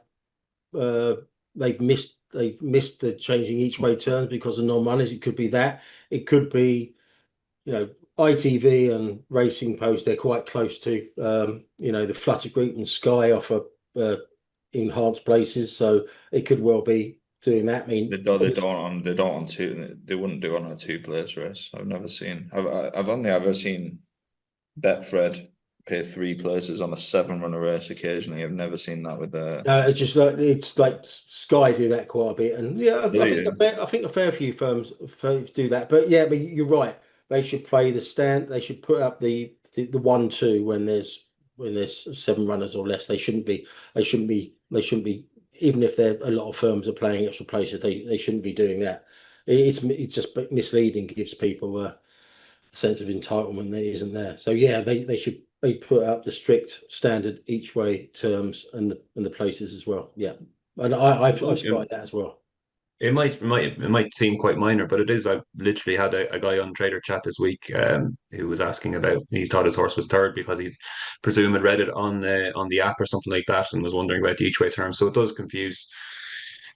they've missed the changing each way turns because of non-runners. It could be that. It could be, ITV and Racing Post, they're quite close to, the Flutter Group and Sky offer enhanced places, so it could well be doing that. I mean, they don't on two. They wouldn't do on a two-place race. I've never seen. I've only ever seen Betfred pay three places on a 7-runner race occasionally. I've never seen that with the. It's like Sky do that quite a bit, and I think a fair few firms do that. But you're right. They should play the stand. They should put up the 1-2 when there's 7 runners or less. They shouldn't be. Even if a lot of firms are playing extra places, they shouldn't be doing that. It's just misleading. Gives people a sense of entitlement that isn't there. So they should put up the strict standard each way terms and the places as well. Yeah, and I've spotted that as well. It might seem quite minor, but it is. I literally had a guy on Trader Chat this week who was asking about. He thought his horse was third because he presumed had read it on the app or something like that, and was wondering about the each way term. So it does confuse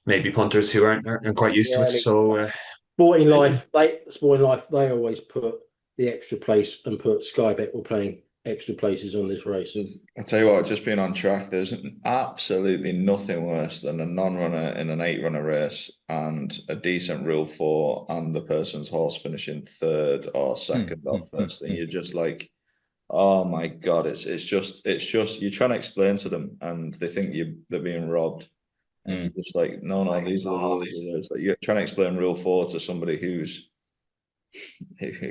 maybe punters who aren't quite used to it. So Sporting Life, they always put the extra place and put Sky Bet were playing extra places on this race. I tell you what, just being on track, there's absolutely nothing worse than a non-runner in an 8-runner race and a decent Rule 4 and the person's horse finishing third or second or first, and you're just like, oh my god, it's just you're trying to explain to them and they think they're being robbed, and you're just like, no, these are the rules. It's like you're trying to explain Rule 4 to somebody who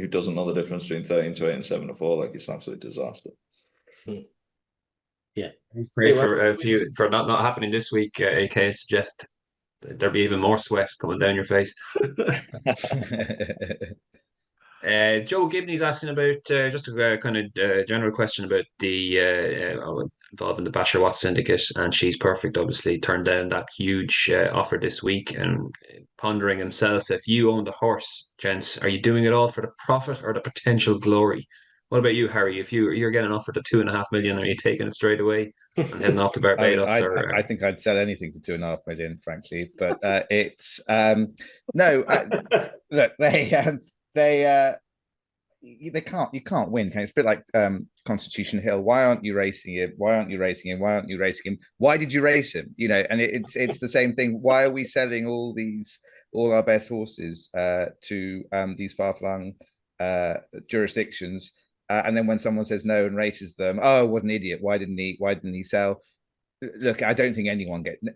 doesn't know the difference between 13 to 8 and 7 to 4. Like, it's an absolute disaster. Yeah, great for not happening this week. AK, it's just there'll be even more sweat coming down your face. Joe Gibney's asking about just a kind of general question about the involving the Basher Watts Syndicate, and She's Perfect obviously turned down that huge offer this week, and pondering himself, if you owned a horse, gents, are you doing it all for the profit or the potential glory? What about you, Harry? If you're getting offered the 2.5 million, are you taking it straight away and heading off to I mean, Barbados? I think I'd sell anything for 2.5 million, frankly. But it's no. Look, they can't. You can't win. Can you? It's a bit like Constitution Hill. Why aren't you racing him? Why aren't you racing him? Why aren't you racing him? Why did you race him? You know, and it's the same thing. Why are we selling all our best horses to these far-flung jurisdictions? And then when someone says no and races them, oh, what an idiot! Why didn't he sell? Look, I don't think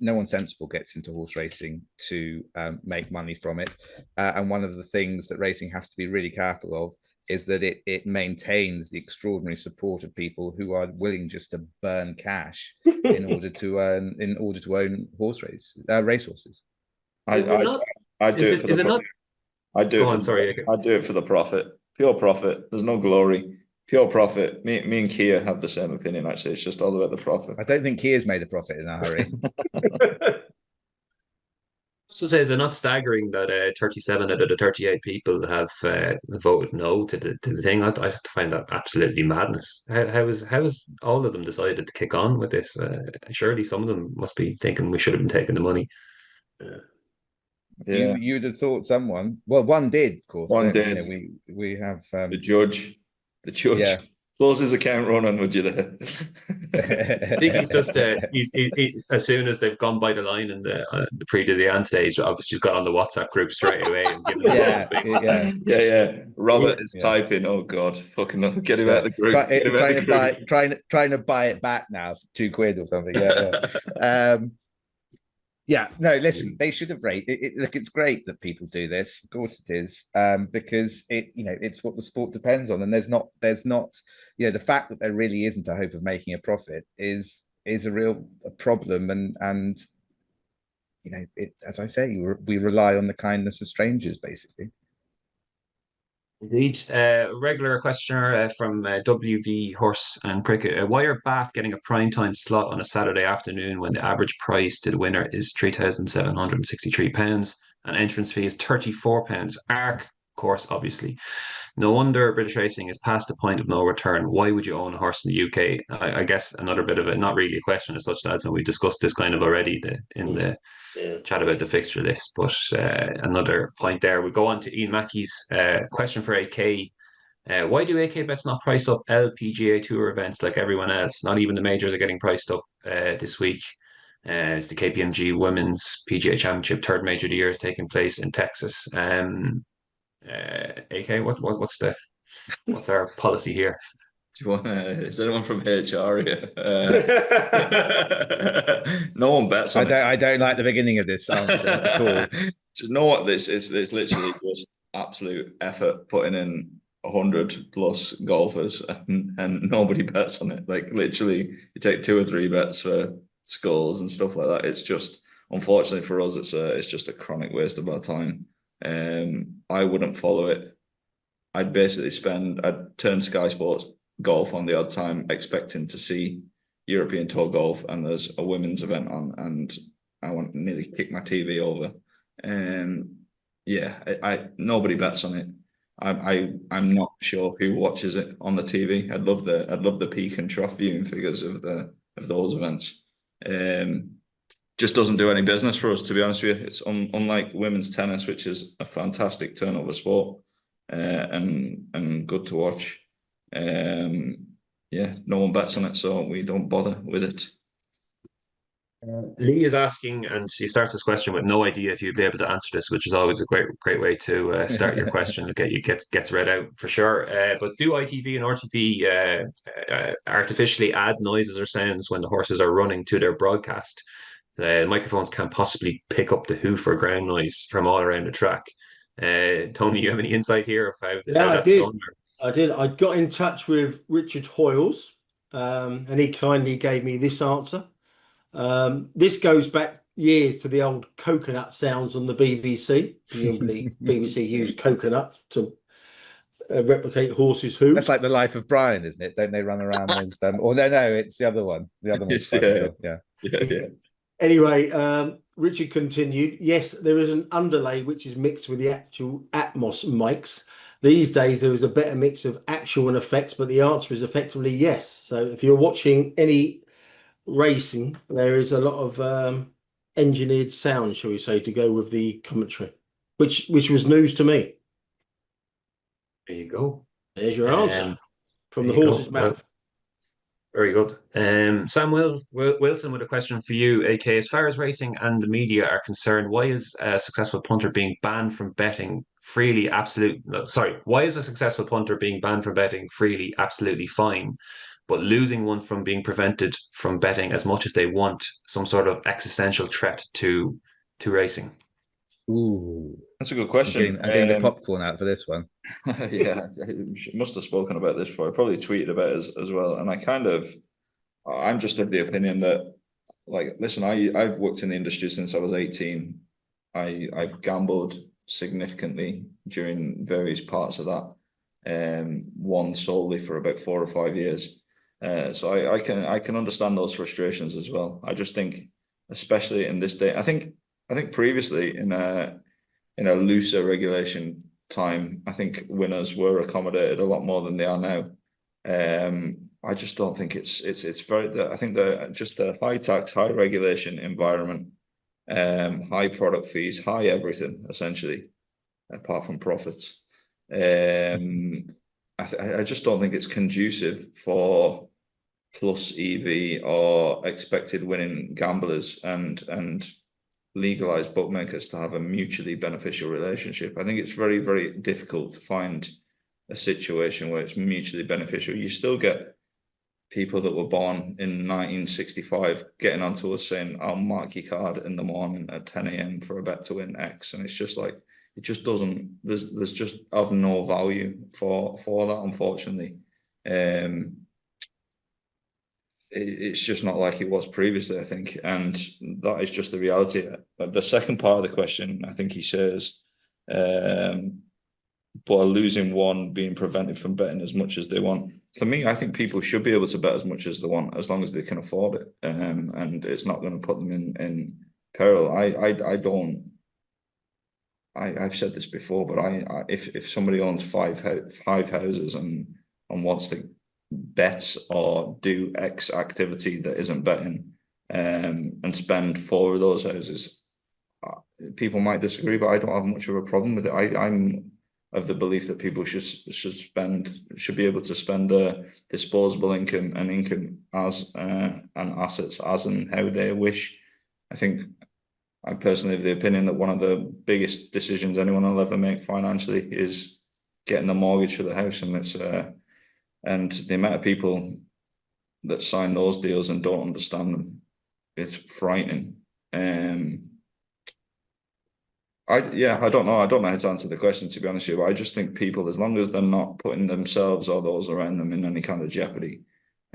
no one sensible gets into horse racing to make money from it. And one of the things that racing has to be really careful of is that it maintains the extraordinary support of people who are willing just to burn cash in order to own racehorses. I do it for the profit. I do it for the profit. Pure profit. There's no glory. Pure profit. Me and Kia have the same opinion, actually. It's just all about the profit. I don't think Kia's made a profit in a hurry. So say, is it not staggering that 37 out of the 38 people have voted no to the thing? I find that absolutely madness. How is all of them decided to kick on with this? Surely some of them must be thinking we should have been taking the money. Yeah. You'd have thought someone. Well, one did, of course. One did. You know, we have the judge. Yeah. Close his account, Ronan, would you there? I think he's just he, as soon as they've gone by the line in the pre to the end today, he's obviously got on the WhatsApp group straight away and given yeah. Robert is typing. Oh God, fucking get him out of the group. Trying to buy it back now for £2 or something. Yeah. No, listen, they should have rated. Look, it's great that people do this. Of course it is, because it's what the sport depends on. And there's not, the fact that there really isn't a hope of making a profit is a real problem. And as I say, we rely on the kindness of strangers, basically. Indeed. Regular questioner from WV Horse and Cricket. Why are Bath getting a prime time slot on a Saturday afternoon when the average price to the winner is £3,763 and entrance fee is £34? Arc course, obviously. No wonder British racing is past the point of no return. Why would you own a horse in the UK? I guess another bit of it, not really a question as such, lads, and we discussed this kind of already in the chat about the fixture list, but another point there. We go on to Ian Mackey's question for AK. Why do AK bets not price up LPGA Tour events like everyone else? Not even the majors are getting priced up this week. It's the KPMG Women's PGA Championship, third major of the year, is taking place in Texas. AK, what's our policy here? Do you want is anyone from HR here? No one bets on I don't like the beginning of this answer at all. Do you know what this is? It's literally just absolute effort putting in 100 plus golfers and nobody bets on it. Like literally you take 2 or 3 bets for scores and stuff like that. It's just, unfortunately for us, it's just a chronic waste of our time. I wouldn't follow it. I'd turn Sky Sports golf on the odd time, expecting to see European Tour golf, and there's a women's event on, and I want to nearly kick my TV over. Nobody bets on it. I'm not sure who watches it on the TV. I'd love the peak and trough viewing figures of those events. Just doesn't do any business for us, to be honest with you. It's unlike women's tennis, which is a fantastic turnover sport and good to watch. No one bets on it, so we don't bother with it. Lee is asking, and she starts this question with no idea if you'd be able to answer this, which is always a great way to start your question and gets read out for sure. But do ITV and RTV artificially add noises or sounds when the horses are running to their broadcast? The microphones can't possibly pick up the hoof or ground noise from all around the track. Tony, you have any insight here of how that's done? I did. I got in touch with Richard Hoyles, and he kindly gave me this answer. This goes back years to the old coconut sounds on the BBC. Presumably, BBC used coconut to replicate horses' hooves. That's like the Life of Brian, isn't it? Don't they run around with them? Or no, it's the other one. The other one. Yeah. Anyway, Richard continued. Yes, there is an underlay which is mixed with the actual Atmos mics. These days, there is a better mix of actual and effects, but the answer is effectively yes. So if you're watching any racing, there is a lot of engineered sound, shall we say, to go with the commentary, which was news to me. There you go. There's your answer from the there you horse's go. Well, mouth. very good. Sam Wilson with a question for you, AK. As far as racing and the media are concerned, why is a successful punter being banned from betting freely? Why is a successful punter being banned from betting freely absolutely fine, but losing one from being prevented from betting as much as they want some sort of existential threat to racing? Ooh, That's a good question. I'm getting the popcorn out for this one. Yeah, I must have spoken about this before. I probably tweeted about it as well. And I'm just of the opinion that, like, listen, I've worked in the industry since I was 18. I've gambled significantly during various parts of that, won solely for about 4 or 5 years. So I can understand those frustrations as well. I just think, especially in this day, I think previously in a looser regulation time, I think winners were accommodated a lot more than they are now. I just don't think it's very. I think just the high tax, high regulation environment, high product fees, high everything essentially, apart from profits. I just don't think it's conducive for plus EV or expected winning gamblers and legalized bookmakers to have a mutually beneficial relationship. I think it's very, very difficult to find a situation where it's mutually beneficial. You still get people that were born in 1965 getting onto us saying, I'll mark your card in the morning at 10 a.m. for a bet to win X. And it's just like, it just doesn't, there's just of no value for that, unfortunately. It's just not like it was previously, I think. And that is just the reality. The second part of the question, I think he says, but are losing one being prevented from betting as much as they want? For me, I think people should be able to bet as much as they want, as long as they can afford it. And it's not going to put them in peril. I've said this before, but if somebody owns five houses and wants to bet or do X activity that isn't betting, and spend 4 of those houses, people might disagree, but I don't have much of a problem with it. I'm of the belief that people should be able to spend disposable income and income as and assets as and how they wish. I personally have the opinion that one of the biggest decisions anyone will ever make financially is getting the mortgage for the house, and the amount of people that sign those deals and don't understand them, it's frightening. I don't know. I don't know how to answer the question, to be honest with you. But I just think people, as long as they're not putting themselves or those around them in any kind of jeopardy,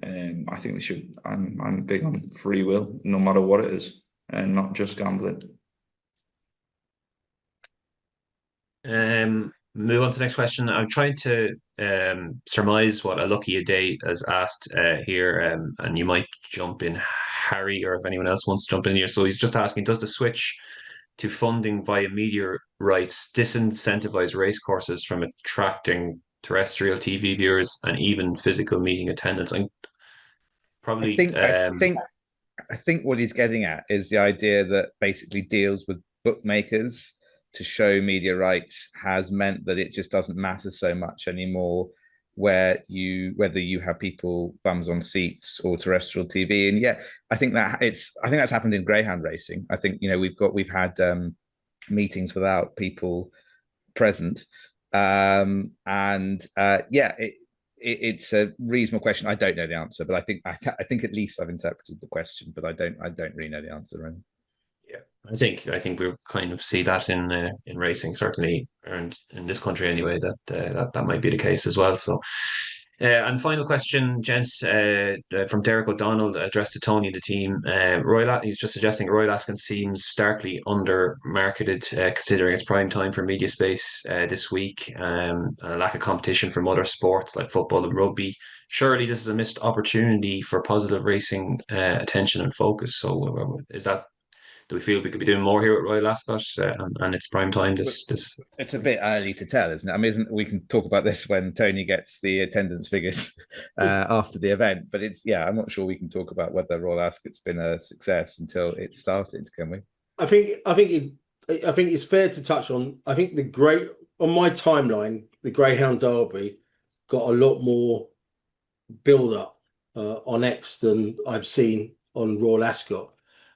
I think they should. I'm big on free will, no matter what it is, and not just gambling. Move on to the next question. I'm trying to surmise what a lucky a day has asked here, and you might jump in, Harry, or if anyone else wants to jump in here. So he's just asking, does the switch to funding via media rights disincentivize racecourses from attracting terrestrial TV viewers and even physical meeting attendance? And probably, I think what he's getting at is the idea that basically deals with bookmakers to show media rights has meant that it just doesn't matter so much anymore whether you have people bums on seats or terrestrial TV. And yeah, I think that's happened in greyhound racing. I think we've had meetings without people present, it's a reasonable question. I don't know the answer, but I think at least I've interpreted the question, but I don't really know the answer. Right? Yeah, I think we kind of see that in racing, certainly, and in this country anyway, that might be the case as well. So, and final question, gents, from Derek O'Donnell, addressed to Tony and the team. He's just suggesting Royal Ascot seems starkly under marketed, considering its prime time for media space this week, and a lack of competition from other sports like football and rugby. Surely this is a missed opportunity for positive racing attention and focus. So, is that do we feel we could be doing more here at Royal Ascot and it's prime time this It's a bit early to tell, isn't it? I mean, we can talk about this when Tony gets the attendance figures after the event, but I'm not sure we can talk about whether Royal Ascot's been a success until it started, can we? I think it's fair to touch on. I think on my timeline, the Greyhound Derby got a lot more build up on X than I've seen on Royal Ascot.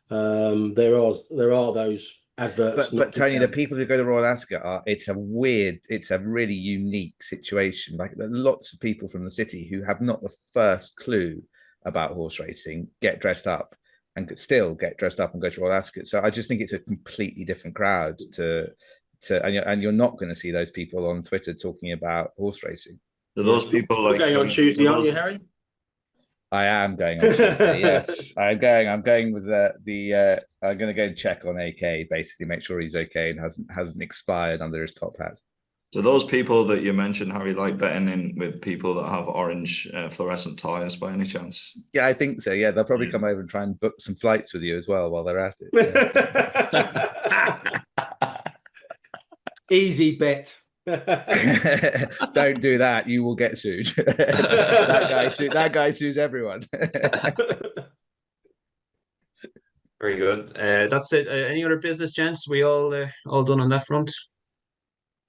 There are those adverts. But Tony, the people who go to Royal Ascot it's a really unique situation. Like, there are lots of people from the city who have not the first clue about horse racing get dressed up and could still get dressed up and go to Royal Ascot. So I just think it's a completely different crowd and you're not going to see those people on Twitter talking about horse racing. So those people like going on Tuesday, aren't you, Harry? I am going on Tuesday. Yes, I'm going. I'm going with the. I'm going to go and check on AK, basically make sure he's okay and hasn't expired under his top hat. So those people that you mentioned, Harry, like betting in with people that have orange fluorescent tyres by any chance? Yeah, I think so. Yeah, they'll probably come over and try and book some flights with you as well while they're at it. Yeah. Easy bet. Don't do that. You will get sued. that guy sues everyone. Very good. That's it. Any other business, gents? We all done on that front?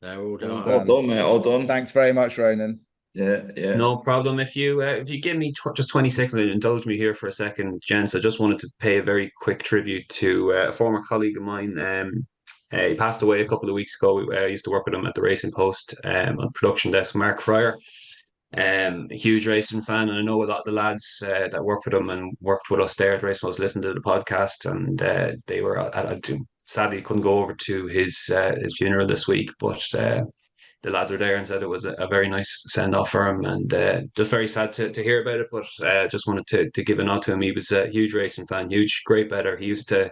No, all done. All done, mate. All done. Thanks very much, Ronan. Yeah. No problem. If you give me just 20 seconds and indulge me here for a second, gents, I just wanted to pay a very quick tribute to a former colleague of mine. He passed away a couple of weeks ago. I used to work with him at the Racing Post on production desk, Mark Fryer. A huge racing fan, and I know a lot of the lads that work with him and worked with us there at Racing Post listened to the podcast, and they were sadly couldn't go over to his funeral this week, but the lads were there and said it was a very nice send off for him, and just very sad to hear about it. But just wanted to give a nod to him. He was a huge racing fan, huge great bettor. He used to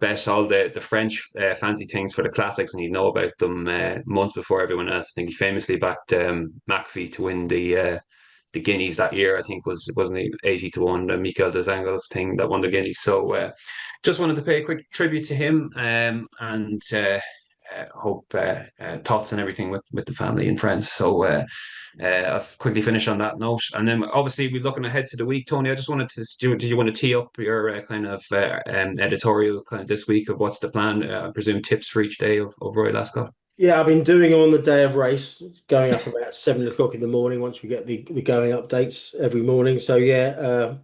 bet all the French fancy things for the classics, and he'd know about them months before everyone else. I think he famously backed McAfee to win the Guineas that year. I think wasn't he 80-1, the Mikel des Angles thing that won the Guineas. So just wanted to pay a quick tribute to him, and hope thoughts and everything with the family and friends. So I'll quickly finish on that note, and then obviously we're looking ahead to the week. Tony, I just wanted to did you want to tee up your kind of editorial kind of this week of what's the plan? I presume tips for each day of Royal Ascot. Yeah, I've been doing them on the day of race, going up about 7 o'clock in the morning once we get the going updates every morning. So yeah,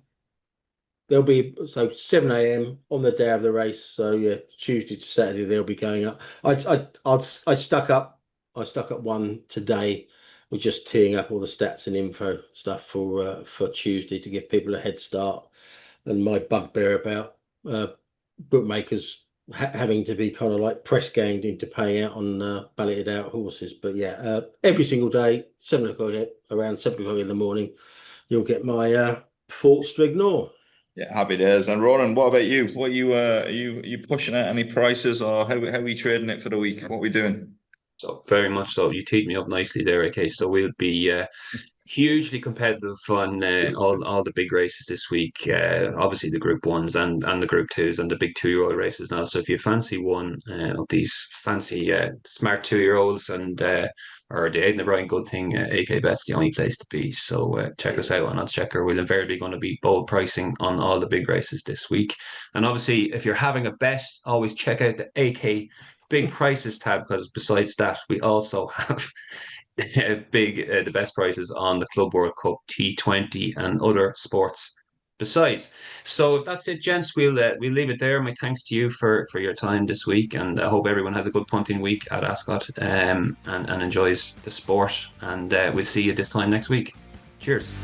there'll be 7 a.m. on the day of the race. So yeah, Tuesday to Saturday they'll be going up. I stuck up one today. We're just teeing up all the stats and info stuff for Tuesday to give people a head start. And my bugbear about bookmakers having to be kind of like press ganged into paying out on balloted out horses. But yeah, every single day, 7 o'clock, around 7 o'clock in the morning, you'll get my faults to ignore. Yeah, happy days. And Ronan, what about you? What are you pushing at any prices, or how are we trading it for the week? What are we doing? So very much so. You teed me up nicely there, okay? So we'll be hugely competitive on all the big races this week. Obviously the Group 1s and the Group 2s and the big 2-year-old races now. So if you fancy one of these fancy smart 2-year-olds and or the Aidan O'Brien good thing, AK Bet's the only place to be. So check us out on Oddschecker. We're invariably going to be bold pricing on all the big races this week. And obviously, if you're having a bet, always check out the AK Big Prices tab, because besides that, we also have the best prices on the Club World Cup, T20 and other sports besides. So if that's it, gents, we'll leave it there. My thanks to you for your time this week, and I hope everyone has a good punting week at Ascot and enjoys the sport, and we'll see you this time next week. Cheers.